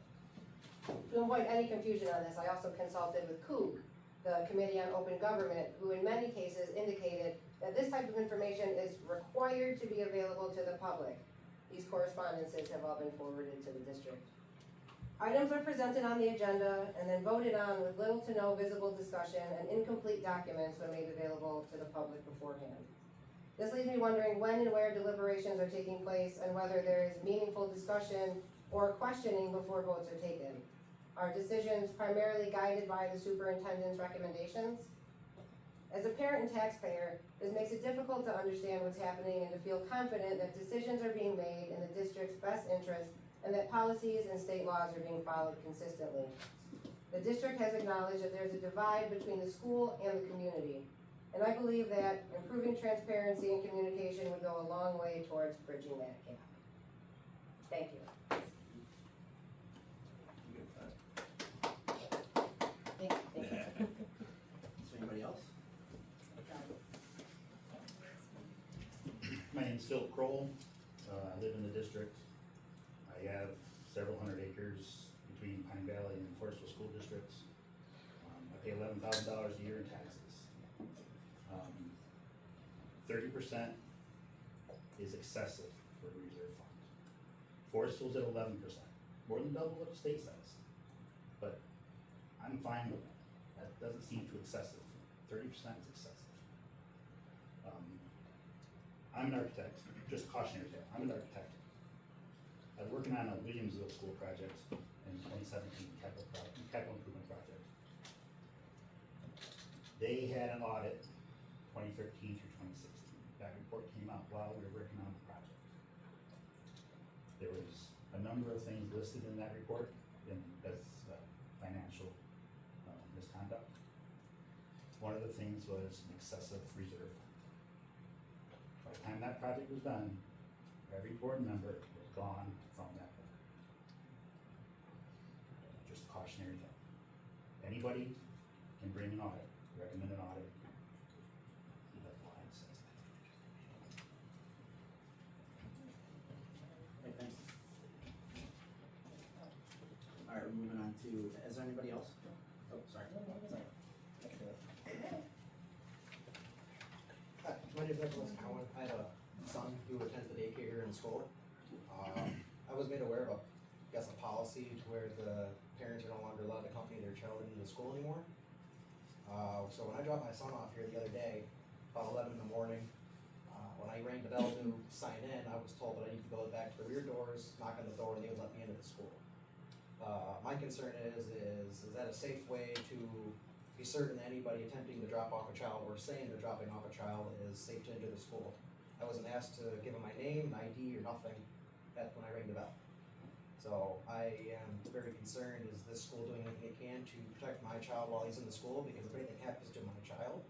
To avoid any confusion on this, I also consulted with COOG, the Committee on Open Government, who in many cases indicated that this type of information is required to be available to the public. These correspondences have all been forwarded to the district. Items are presented on the agenda and then voted on with little to no visible discussion and incomplete documents when made available to the public beforehand. This leaves me wondering when and where deliberations are taking place and whether there is meaningful discussion or questioning before votes are taken. Are decisions primarily guided by the superintendent's recommendations? As a parent and taxpayer, this makes it difficult to understand what's happening and to feel confident that decisions are being made in the district's best interest and that policies and state laws are being followed consistently. The district has acknowledged that there's a divide between the school and the community, and I believe that improving transparency and communication would go a long way towards bridging that gap. Thank you. Thank you. Is there anybody else? My name's Phil Kroll. I live in the district. I have several hundred acres between Pine Valley and Forestville school districts. I pay $11,000 a year in taxes. 30% is excessive for a reserve fund. Forestville's at 11%, more than double what the state says. But I'm fine with that. That doesn't seem too excessive. 30% is excessive. I'm an architect, just cautionary tale. I'm an architect. I was working on a Williamsville school project in 2017, capital improvement project. They had an audit 2013 through 2016. That report came out while we were working on the project. There was a number of things listed in that report as financial misconduct. One of the things was an excessive reserve. By the time that project was done, every board member was gone from that board. Just cautionary tale. Anybody can bring an audit, recommend an audit. That's why it says that. Okay, thanks. All right, we're moving on to, is there anybody else? Oh, sorry. Hi, my name is Nicholas Cowan. I have a son who attends the daycare here in the school. I was made aware of a policy to where the parents are no longer allowed to accompany their child into the school anymore. So when I dropped my son off here the other day, about 11 in the morning, when I rang the bell to sign in, I was told that I need to go back to the rear doors, knock on the door, and they would let me into the school. My concern is that a safe way to be certain that anybody attempting to drop off a child or saying they're dropping off a child is safe to enter the school? I wasn't asked to give them my name, an ID, or nothing when I rang the bell. So I am very concerned, is this school doing anything it can to protect my child while he's in the school? Because if anything happens to my child,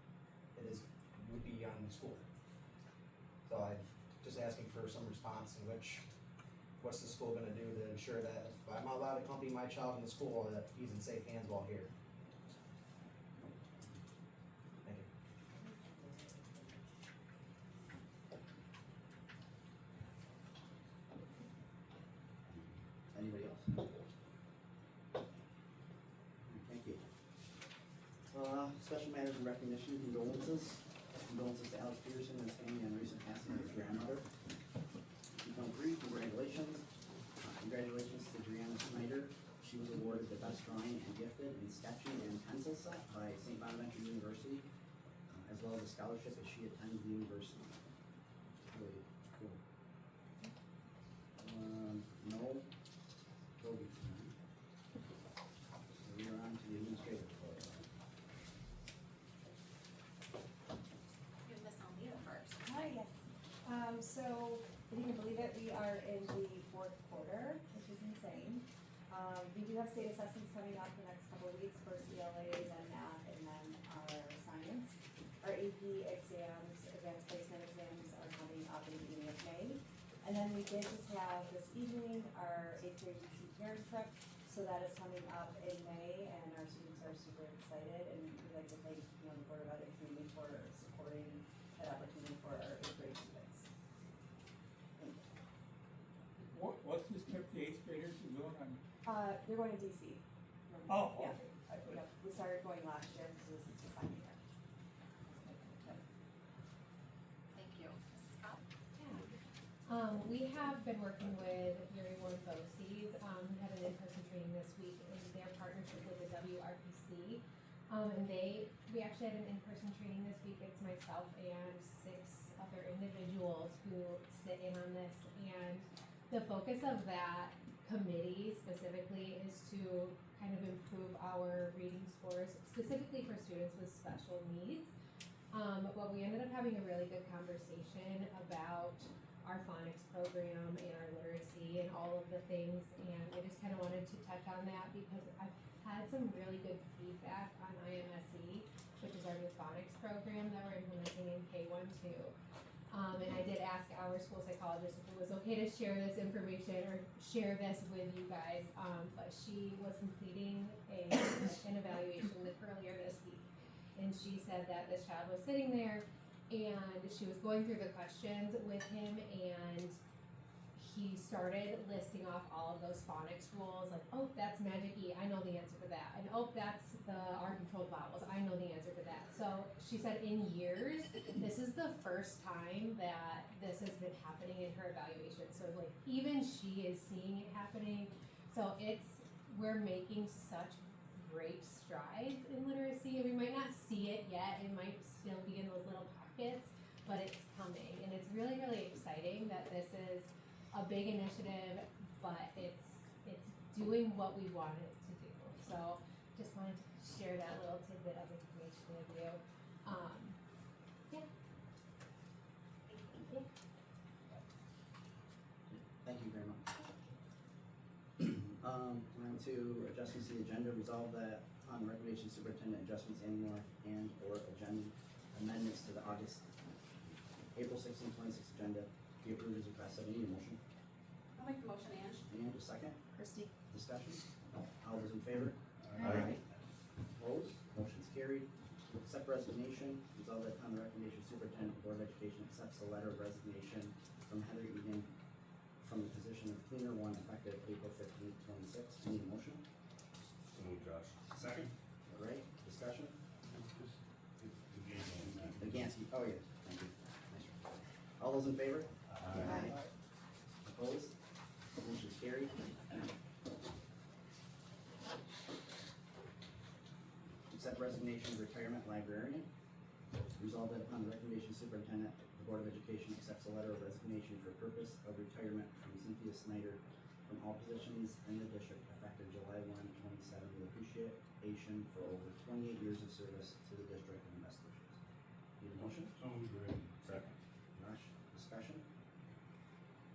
would be on the school. So just asking for some response in which, what's the school gonna do to ensure that if I'm allowed to accompany my child in the school, that he's in safe hands while here? Thank you. Anybody else? Thank you. Special matters and recognition, condolences. Condolences to Alex Peterson and his family on recent passing of his grandmother. Congratulations. Congratulations to Brianna Snyder. She was awarded the best drawing and gifted in sketching and pencil set by St. Bonaventure University, as well as a scholarship as she attends the university. Really cool. No. Toby. So we are on to the administrative report. Give Miss Almeida first. Hi, yes. So, if you can believe it, we are in the fourth quarter, which is insane. We do have state assessments coming up the next couple of weeks for CLAs and math, and then our science. Our AP exams, advanced placement exams, are coming up in the beginning of May. And then we did just have this evening our 8th grade DC parent trip, so that is coming up in May, and our students are super excited, and we'd like to thank, the Board of Ed and community for supporting that opportunity for our 8th grade students. What's this trip the 8th graders are going on? They're going to DC. Oh, Yeah, okay. yeah, we started going last year, because this is the second year. Thank you. Mrs. Scott? We have been working with Yuri Ward BOCES, who had an in-person training this week in their partnership with the WRPC. And we actually had an in-person training this week. It's myself and 6 other individuals who sit in on this. And the focus of that committee specifically is to kind of improve our reading scores, specifically for students with special needs. But we ended up having a really good conversation about our phonics program and our literacy and all of the things, and I just kind of wanted to touch on that because I've had some really good feedback on IMSE, which is our new phonics program that we're implementing in K1 too. And I did ask our school psychologist if it was okay to share this information or share this with you guys, but she was completing an evaluation earlier this week, and she said that this child was sitting there and she was going through the questions with him, and he started listing off all of those phonics rules, like, oh, that's magic E, I know the answer to that, and oh, that's the R controlled vowels, I know the answer to that. So she said in years, this is the first time that this has been happening in her evaluation. So like even she is seeing it happening. So we're making such great strides in literacy, and we might not see it yet, it might still be in those little pockets, but it's coming, and it's really, really exciting that this is a big initiative, but it's doing what we want it to do. So just wanted to share that little tidbit of information with you. Yeah. Thank you. Thank you very much. We're on to adjustments to the agenda. Resolve that on recommendation superintendent, adjustments and or agenda amendments to the April 16, 26 agenda be approved as requested. I need a motion. I'll make the motion, Ange. And a second. Christie. Discussion. All those in favor? Aye. Opposed? Motion's carried. Accept resignation. Resolve that upon the recommendation of superintendent, the Board of Education accepts the letter of resignation from Heather Egan from the position of cleaner 1 effective April 15, 26. I need a motion. So moved, Josh. Second. All right. Discussion. The Gansky. Oh yeah. Thank you. Nice try. All those in favor? Aye. Opposed? Motion's carried. Accept resignation of retirement librarian. Resolved that upon the recommendation of superintendent, the Board of Education accepts a letter of resignation for purpose of retirement from Cynthia Snyder from all positions in the district effective July 1, 27 with appreciation for over 28 years of service to the district and best wishes. Need a motion? So moved. Second. Josh, discussion?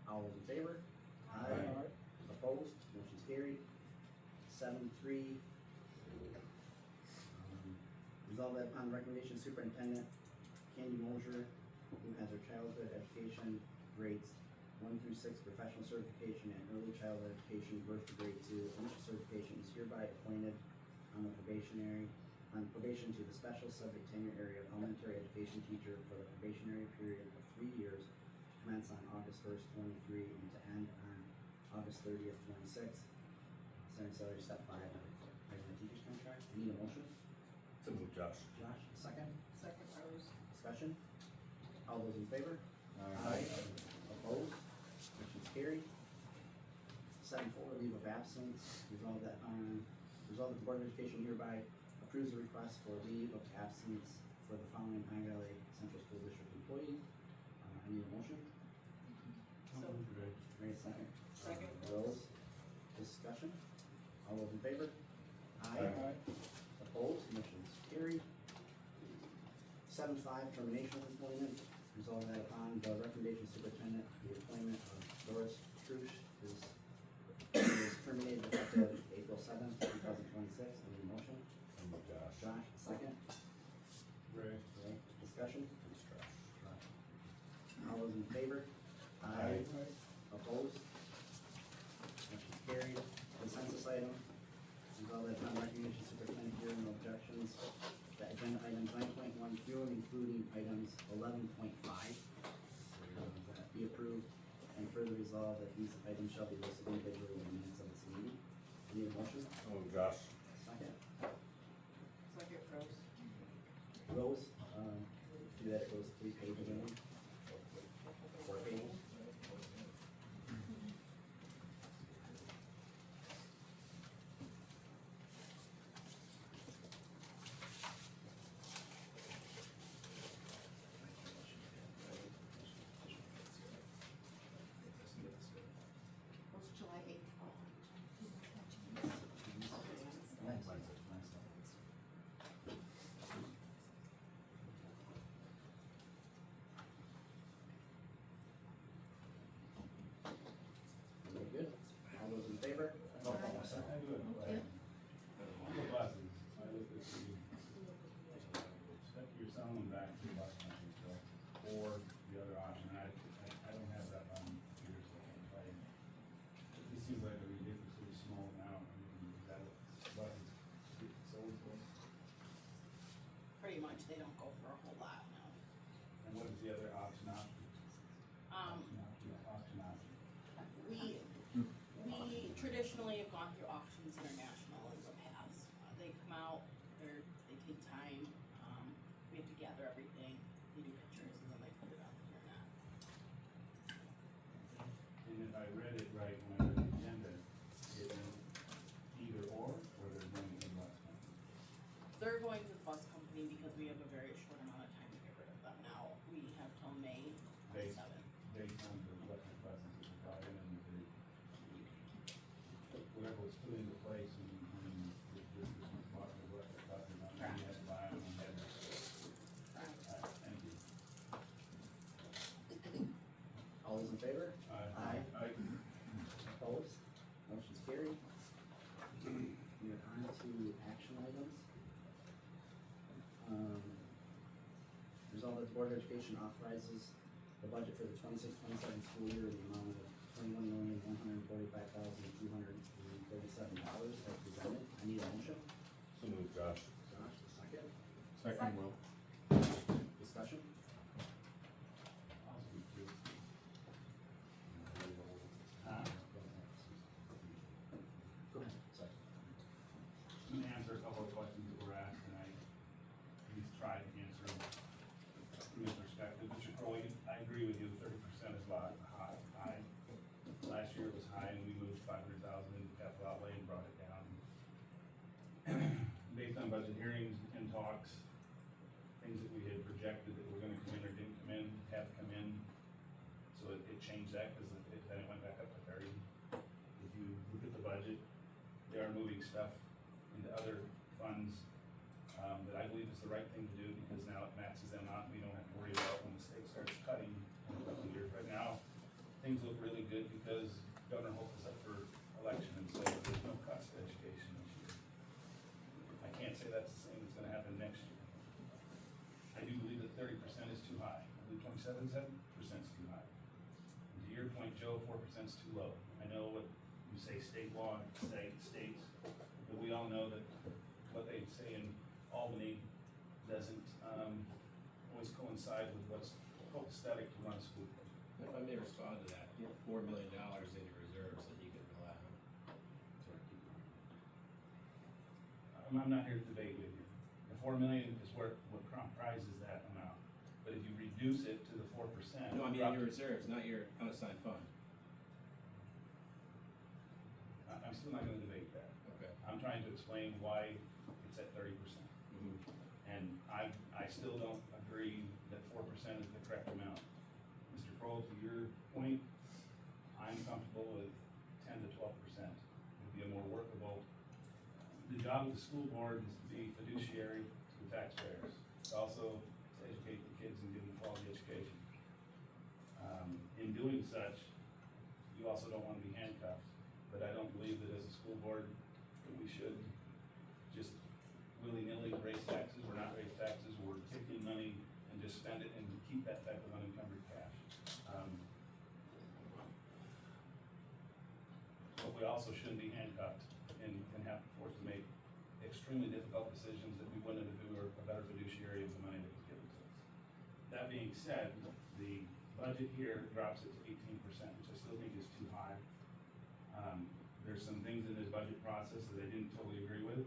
All those in favor? Aye. Opposed? Motion's carried. 7-3. Resolve that upon recommendation of superintendent Candy Mosier, who has her childhood education grades 1 through 6 professional certification and early childhood education, birth to grade 2. Each certification is hereby appointed on probation to the special subject tenure area of elementary education teacher for the probationary period of 3 years to commence on August 1st, 23 and to end on August 30th, 26. Starting salary step 5 of regular teacher's contract. I need a motion. So move, Josh. Josh, a second. Second Rose. Discussion. All those in favor? Aye. Opposed? Motion's carried. 7-4, leave of absence. Resolved that the Board of Education hereby approves the request for leave of absence for the following ILA Central School District employee. I need a motion. So, Ray, second. Second. Rose. Discussion. All those in favor? Aye. Opposed? Motion's carried. 7-5, termination of employment. Resolve that upon the recommendation of superintendent, the appointment of Doris Trush is terminated effective April 7th, 2026. I need a motion. So move, Josh. Josh, second. Ray. Ray. Discussion. It's trash. All those in favor? Aye. Opposed? Motion's carried. Consensus item. Resolve that upon recognition superintendent hearing no objections, that agenda items 9.1 through and including items 11.5 that be approved, and further resolve that these items shall be listed individually in the minutes of this meeting. Need a motion? So move, Josh. Second. second Rose. Rose, do that, it goes 3 pages in. 4 pages. What's July 8th? Very good. All those in favor? I do it. On the buses, I looked at the, stuff you're selling them back to the bus company, so, or the other option, I don't have that on here, so I can't tell you. This seems like a ridiculously small amount, I mean, is that what buses get sold for? Pretty much, they don't go for a whole lot now. And what is the other option? We traditionally have gone through Auctions International in the past. They come out, they take time, we have to gather everything, they do pictures, and then they put it on the internet. And if I read it right when I read the agenda, it was either or they're going to the bus company. They're going to the bus company because we have a very short amount of time to get rid of them now. We have till May Based 7th. based on the electric buses that were brought in and whatever was put into place and the district bought the electric buses, I mean, you had to buy them, you had to. Thank you. All those in favor? Aye. Opposed? Motion's carried. We're on to action items. Resolved that the Board of Education authorizes the budget for the 26-27 school year in the amount of $21,145,237 as presented. I need a motion. So move, Josh. Josh, a second. Second, Will. Discussion. I'll speak to it. Go ahead. Sorry. I'm gonna answer a couple of questions that were asked tonight. At least try to answer them from this perspective. Mr. Crowley, I agree with you, 30% is a lot high. Last year it was high and we moved 500,000 into capital outlay and brought it down. Based on budget hearings and talks, things that we had projected that were gonna come in or didn't come in, have come in. So it changed that because then it went back up to 30. If you look at the budget, they are moving stuff into other funds that I believe is the right thing to do because now it maxes them out and we don't have to worry about when the state starts cutting in a couple of years. Right now, things look really good because Governor Hope is up for election and so there's no cuts to education this year. I can't say that's the same that's gonna happen next year. I do believe that 30% is too high. I believe 27% is too high. your point, Joe, 4% is too low. I know what you say state law states, but we all know that what they say in Albany doesn't always coincide with what's copacetic to run a school. If I may respond to that, you have $4 million in your reserves that you can rely on. I'm not here to debate with you. The 4 million is what comprises that amount. But if you reduce it to the 4%. No, I mean your reserves, not your unassigned fund. I'm still not gonna debate that. Okay. I'm trying to explain why it's at 30%. And I still don't agree that 4% is the correct amount. Mr. Kroll, to your point, I'm comfortable with 10 to 12%. Would be a more workable. The job of the school board is to be fiduciary to the taxpayers. It's also to educate the kids and give them quality education. In doing such, you also don't want to be handcuffed. But I don't believe that as a school board, that we should just willy-nilly raise taxes or not raise taxes, or take in money and just spend it and keep that type of unencumbered cash. But we also shouldn't be handcuffed and have forced to make extremely difficult decisions that we wouldn't have if we were a better fiduciary of the money that was given to us. That being said, the budget here drops it to 18%, which I still think is too high. There's some things in this budget process that I didn't totally agree with.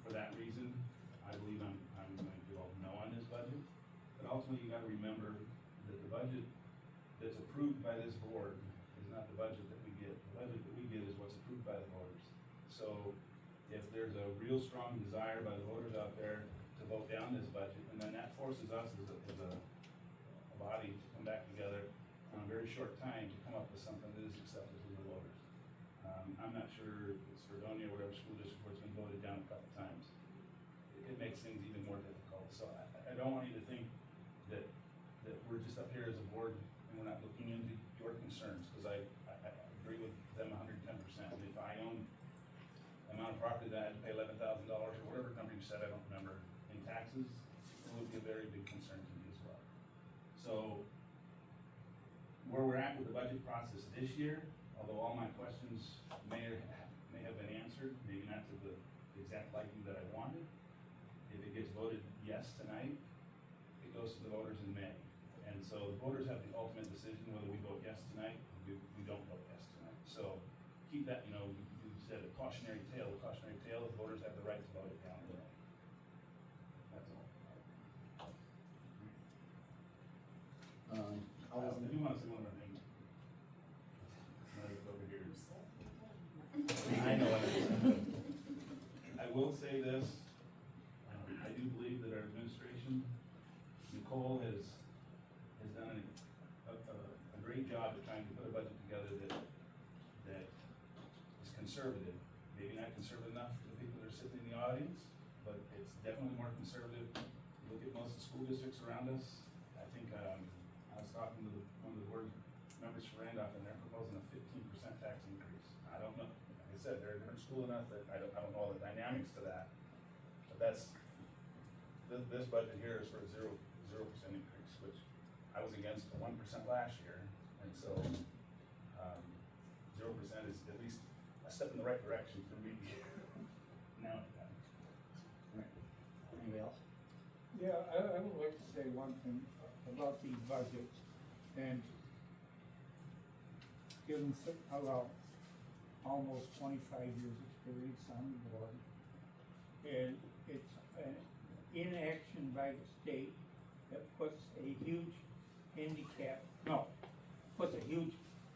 For that reason, I believe I'm going to vote no on this budget. But ultimately, you gotta remember that the budget that's approved by this board is not the budget that we get. The budget that we get is what's approved by the voters. So if there's a real strong desire by the voters out there to vote down this budget, and then that forces us as a body to come back together in a very short time to come up with something that is acceptable to the voters. I'm not sure if it's Fredonia or whatever school district where it's been voted down a couple times. It makes things even more difficult. So I don't want you to think that we're just up here as a board and we're not looking into your concerns, because I agree with them 110%. And if I own the amount of property that I had to pay $11,000 or whatever number you said, I don't remember, in taxes, it would be a very big concern to me as well. So where we're at with the budget process this year, although all my questions may have been answered, maybe not to the exact liking that I wanted. If it gets voted yes tonight, it goes to the voters in May. And so the voters have the ultimate decision whether we vote yes tonight or we don't vote yes tonight. So keep that, you said a cautionary tale. The cautionary tale is voters have the right to vote it down in May. That's all. I do want to say one more thing. Over here. I know what it is. I will say this. I do believe that our administration, Nicole, has done a great job of trying to put a budget together that is conservative. Maybe not conservative enough for the people that are sitting in the audience, but it's definitely more conservative. Look at most of the school districts around us. I think I was talking to one of the board members for Randolph, and they're proposing a 15% tax increase. I don't know. Like I said, they're a different school enough that I don't know all the dynamics to that. But that's this budget here is for a 0% increase, which I was against the 1% last year, and so 0% is at least a step in the right direction for me. Now, Anybody else? Yeah, I would like to say one thing about these budgets, and given almost 25 years experience on the board, and it's an inaction by the state that puts a huge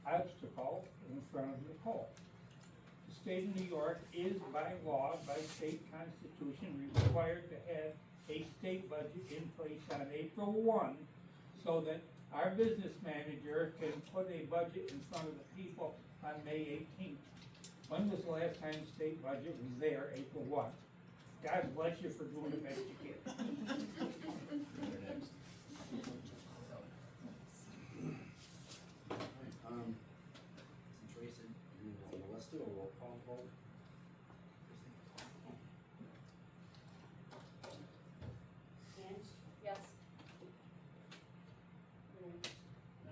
obstacle in front of Nicole. The state of New York is by law, by state constitution, required to have a state budget in place on April 1, so that our business manager can put a budget in front of the people on May 18th. When was the last time the state budget was there, April 1? God bless you for doing the best you can. Since Tracy, let's do a roll call vote. Ange? Yes. No.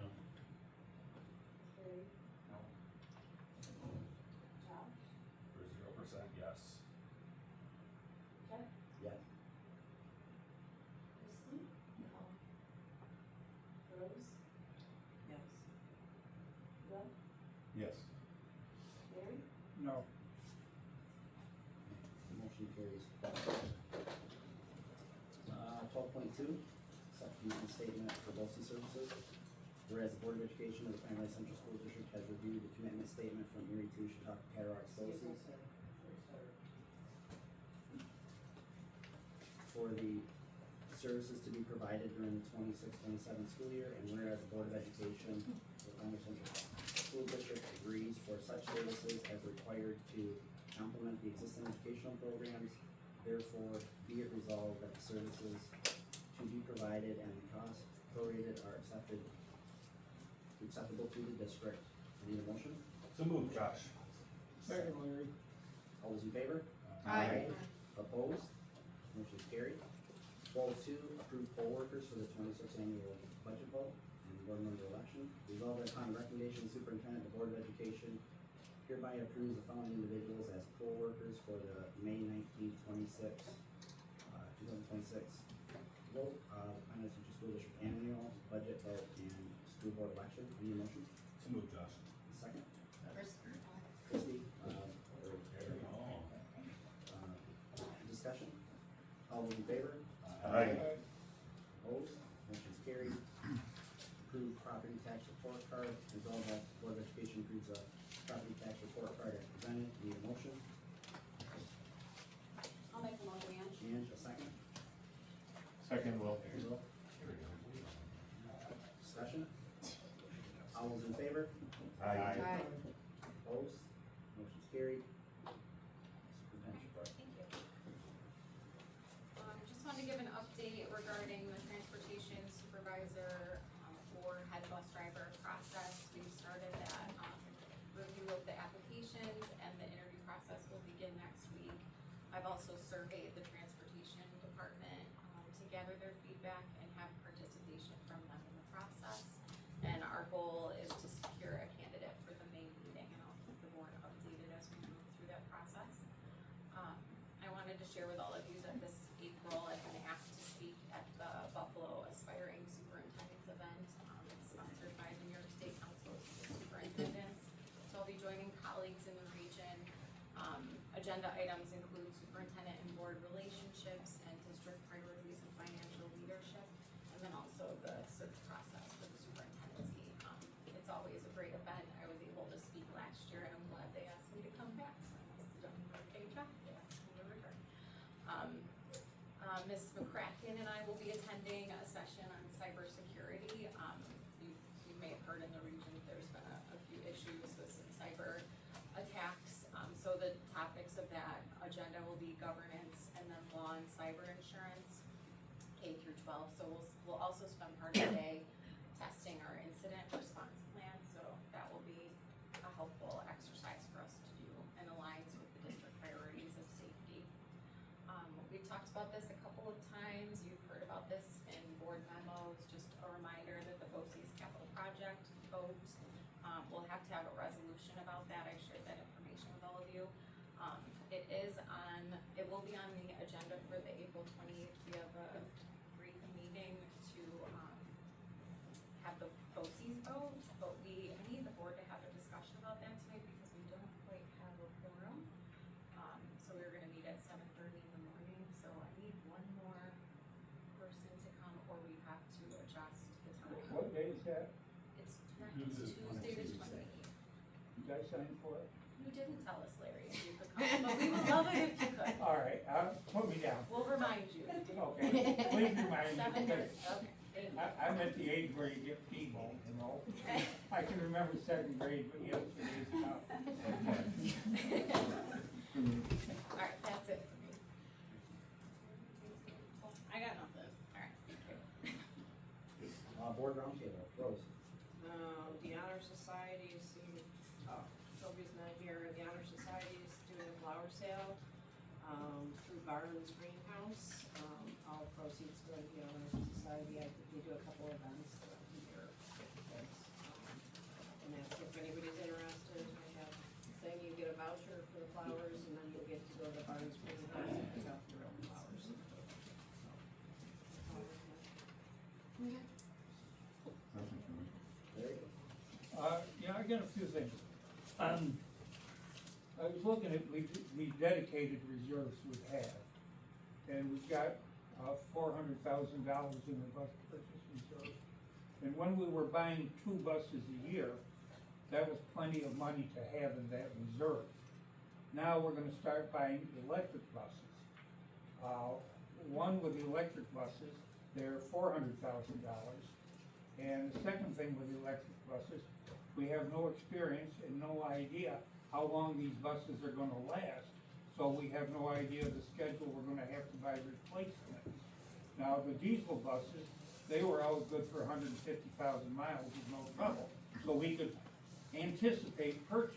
11.2, set commitment statement for BOCES services. Whereas the Board of Education of the Pine Valley Central School District has reviewed the commitment statement from Erie to Chautauqua Cataract BOCES for the services to be provided during the 26-27 school year, and whereas the Board of Education of the Pine Valley Central School District agrees for such services as required to complement the existing educational programs, therefore be it resolved that the services to be provided and the costs prorated are acceptable to the district. I need a motion? So moved, Josh. Second, Larry. All those in favor? Aye. Opposed? Motion is carried. 12.2, approve poll workers for the 26th annual budget vote and board member election. Resolved that upon recommendation of the superintendent, the Board of Education hereby approves the following individuals as poll workers for the May 19th, 2026 vote, Pine Valley Central School District annual budget vote and school board election. Any motion? So moved, Josh. Second? Christie. Christie, discussion? All those in favor? Aye. Opposed? Motion is carried. Approved property tax report card. Resolved that the Board of Education approves a property tax report card as presented. Need a motion? I'll make a motion, Ange. Ange, a second? Second, Will. Discussion? All those in favor? Aye. Opposed? Motion is carried. Superintendent's report. Thank you. Just wanted to give an update regarding the transportation supervisor or head bus driver process. We've started that review of the applications, and the interview process will begin next week. I've also surveyed the transportation department to gather their feedback and have participation from them in the process. And our goal is to secure a candidate for the May meeting, and I'll keep the board updated as we move through that process. I wanted to share with all of you that this April I've been asked to speak at the Buffalo Aspiring Superintendents event. It's sponsored by the New York State Council of Superintendents. So I'll be joining colleagues in the region. Agenda items include superintendent and board relationships and district priorities and financial leadership, and then also the search process for the superintendency. It's always a great event. I was able to speak last year, and I'm glad they asked me to come back. So I must have done a great job. They asked me to return. Ms. McCracken and I will be attending a session on cybersecurity. You may have heard in the region there's been a few issues with some cyber attacks. So the topics of that agenda will be governance and then law and cyber insurance, K through 12. So we'll also spend part of the day testing our incident response plan. So that will be a helpful exercise for us to do and aligns with the district priorities of safety. We've talked about this a couple of times. You've heard about this in board memos. Just a reminder that the BOCES capital project vote, we'll have to have a resolution about that. I shared that information with all of you. It will be on the agenda for the April 28th. We have a brief meeting to have the BOCES vote, but I need the board to have a discussion about that tonight because we don't quite have a quorum. So we're gonna meet at 7:30 in the morning, so I need one more person to come, or we have to adjust the time. What day is that? It's Tuesday the 28th. You guys signed for it? You didn't tell us, Larry, if you could come, but we would love it if you could. All right, put me down. We'll remind you. Okay, please remind me, 7:30, because okay, thank you. I'm at the age where you get feeble, you know? I can remember 7th grade, but yesterday's tough. Alright, that's it for me. I got nothing. Alright, thank you. Board roundtable, Rose. The Honor Society is, Toby's not here, the Honor Society is doing a flower sale, through Barnes Greenhouse. All proceeds go to the Honor Society. I think they do a couple events throughout the year for kids. And that's, if anybody's interested, I have a thing, you get a voucher for the flowers, and then you'll get to go to Barnes Greenhouse and pick up your own flowers. Yeah, I got a few things. I was looking at, we dedicated reserves we have, and we've got $400,000 in the bus purchase reserve. And when we were buying 2 buses a year, that was plenty of money to have in that reserve. Now we're gonna start buying electric buses. One with the electric buses, they're $400,000. And the second thing with the electric buses, we have no experience and no idea how long these buses are gonna last. So we have no idea the schedule we're gonna have to buy replacements. Now, the diesel buses, they were always good for 150,000 miles with no trouble. So we could anticipate purchase.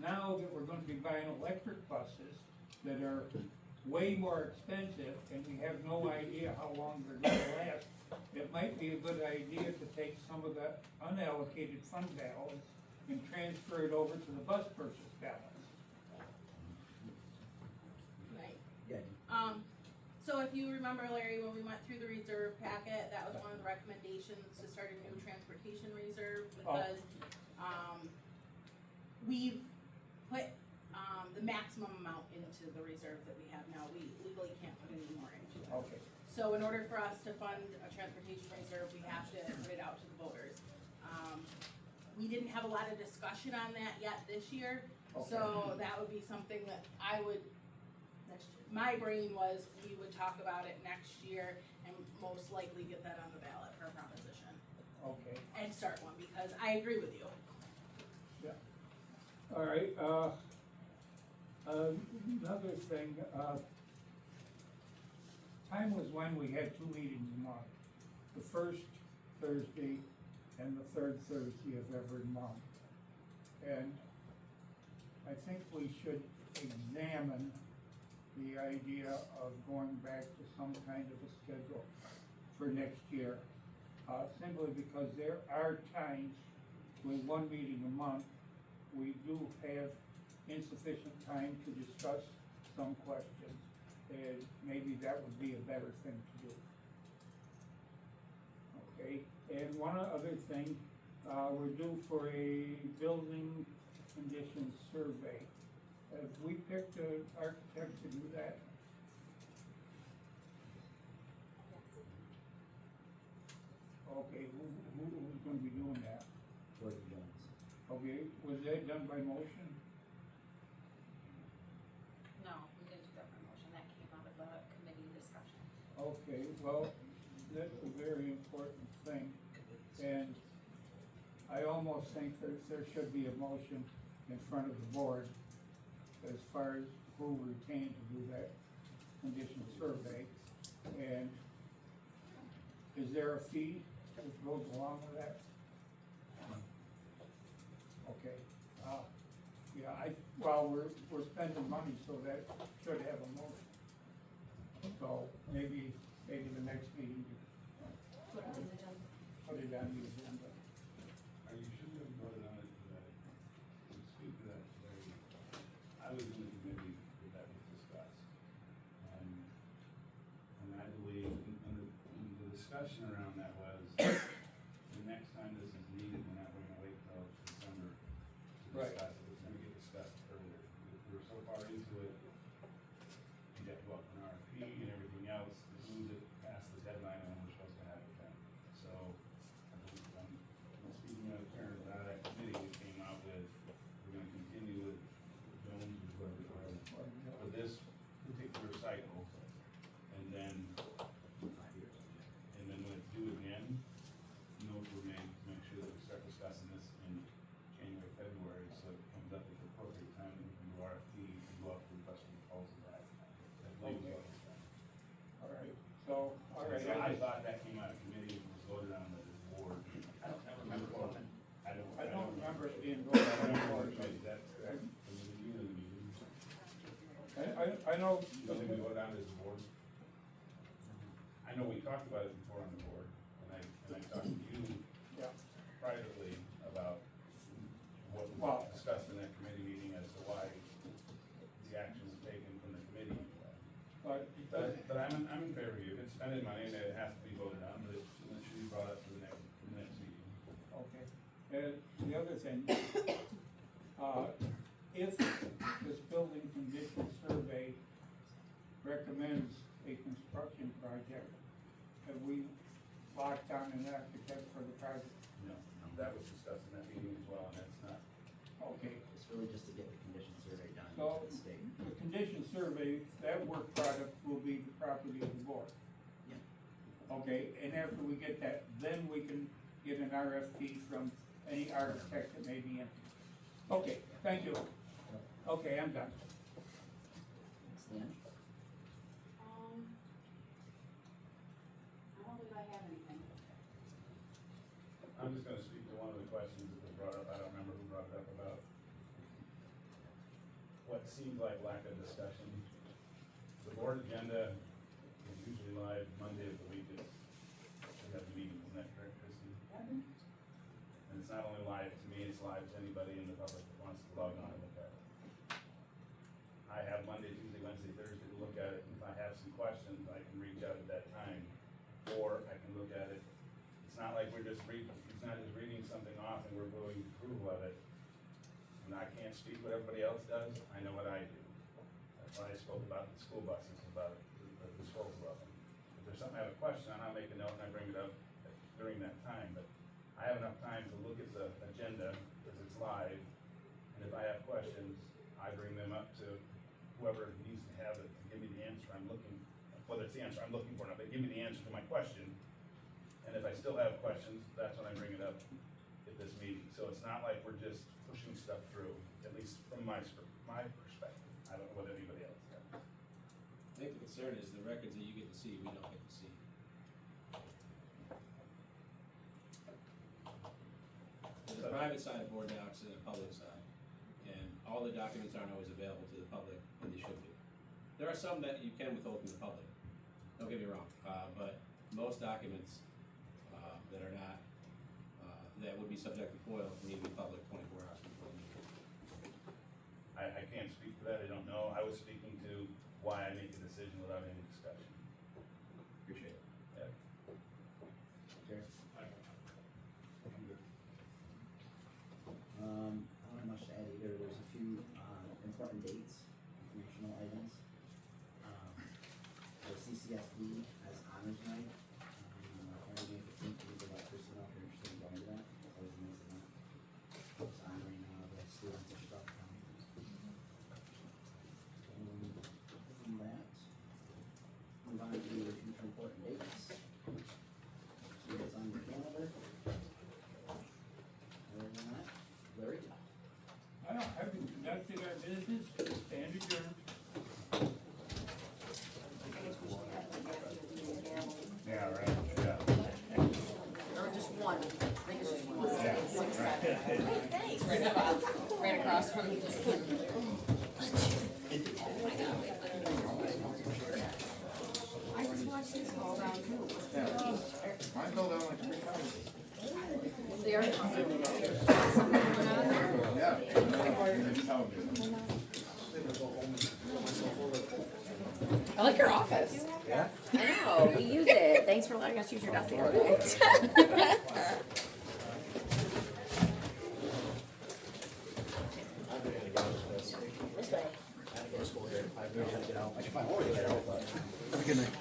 Now that we're gonna be buying electric buses that are way more expensive and we have no idea how long they're gonna last, it might be a good idea to take some of the unallocated fund balance and transfer it over to the bus purchase balance. Right. Yeah. So if you remember, Larry, when we went through the reserve packet, that was one of the recommendations to start a new transportation reserve because, we've put, the maximum amount into the reserve that we have now. We legally can't put any more into it. Okay. So in order for us to fund a transportation reserve, we have to put it out to the voters. We didn't have a lot of discussion on that yet this year, so that would be something that I would, my brain was, we would talk about it next year and most likely get that on the ballot for a proposition. Okay. And start one, because I agree with you. Yeah. All right, another thing, time was when we had 2 meetings a month. The first Thursday and the third Thursday of every month. And I think we should examine the idea of going back to some kind of a schedule for next year. Simply because there are times with 1 meeting a month, we do have insufficient time to discuss some questions, and maybe that would be a better thing to do. Okay, and one other thing, we're due for a building conditions survey. Have we picked an architect to do that? Okay, who's gonna be doing that? George Jones. Okay, was that done by motion? No, we didn't do that by motion, that came out of the committee discussion. Okay, well, that's a very important thing, and I almost think that there should be a motion in front of the board as far as who retained to do that condition survey. And is there a fee that goes along with that? Okay, yeah, well, we're spending money, so that should have a motion. So maybe the next meeting, put it on the agenda. You shouldn't have voted on it today. To speak to that today, I was in the committee that was discussed. And I believe, and the discussion around that was, the next time this is needed, we're not going to wait till December to discuss it. It's gonna get discussed earlier. We're so far into it, you have to go up an RFP and everything else, to lose it past the deadline when we're supposed to have it done. So, speaking out of turn, that committee we came out with, we're gonna continue with Jones or whoever, for this particular cycle, and then when it's due again, notes were made to make sure that we start discussing this in January, February, so it comes up at the appropriate time, and we can do RFP, and go up to request for proposal that. Okay. All right, so, all right. So I thought that came out of committee and was voted on by the board. I don't remember voting. I don't remember it being voted on the board. I know. You don't think we voted on it as a board? I know we talked about it before on the board, and I talked to you privately about what was discussed in that committee meeting as to why the action was taken from the committee. But I'm in favor of you. If it's spending money, then it has to be voted on, but it should be brought up to the next meeting. Okay, and the other thing, if this building condition survey recommends a construction project? Have we locked down an architect for the project? No, that was discussed in that meeting as well, and that's not. Okay, It's really just to get the condition survey done so to the state. the condition survey, that work product will be the property of the board. Yeah. Okay, and after we get that, then we can get an RFP from any architect that may be interested. Okay, thank you. Okay, I'm done. Stan? I don't think I have anything. I'm just gonna speak to one of the questions that was brought up, I don't remember who brought it up, about what seems like lack of discussion. The board agenda is usually live Monday of the week, we have the meeting, isn't that correct, Christie? And it's not only live to me, it's live to anybody in the public that wants to log on and look at it. I have Monday, Tuesday, Wednesday, Thursday to look at it, and if I have some questions, I can reach out at that time, or I can look at it. It's not like we're just reading, it's not just reading something off and we're voting approval of it. And I can't speak what everybody else does, I know what I do. That's why I spoke about the school buses, about the disposal of them. If there's something I have a question on, I'll make a note and I bring it up during that time, but I have enough time to look at the agenda, because it's live, and if I have questions, I bring them up to whoever needs to have it, to give me the answer I'm looking, whether it's the answer I'm looking for or not, but give me the answer to my question. And if I still have questions, that's when I bring it up at this meeting. So it's not like we're just pushing stuff through, at least from my perspective. I don't know what anybody else does. I think the concern is the records that you get to see, we don't get to see. There's a private side of board docs and a public side, and all the documents aren't always available to the public, and they should be. There are some that you can withhold from the public, don't get me wrong, but most documents that are not, that would be subject to FOIL need to be public 24 hours before the meeting. I can't speak to that, I don't know. I was speaking to why I make a decision without any discussion. Appreciate it. Yeah. Jerry? I don't have much to add either. There's a few, important dates, informational items. The CCSD has honors night, Friday, May 15th, we go back to personnel, if you're interested in going to that. That was amazing. It's honoring, the students of Stroud County. Other than that, move on to future important dates. See what's on your calendar. Other than that, Larry? I don't have to conducted our business, stand adjourned. Yeah, right, yeah. Or just one, I think it's just one. Yeah. 6, 7. Thanks. Right across from me. I just watched this fall down too. Mine fell down like 3 times. They are. I like your office. Yeah? I know, we use it. Thanks for letting us use your desk the other day. This way. I have to go to school here. I have to get out. I should find a way to get out, but. Have a good night.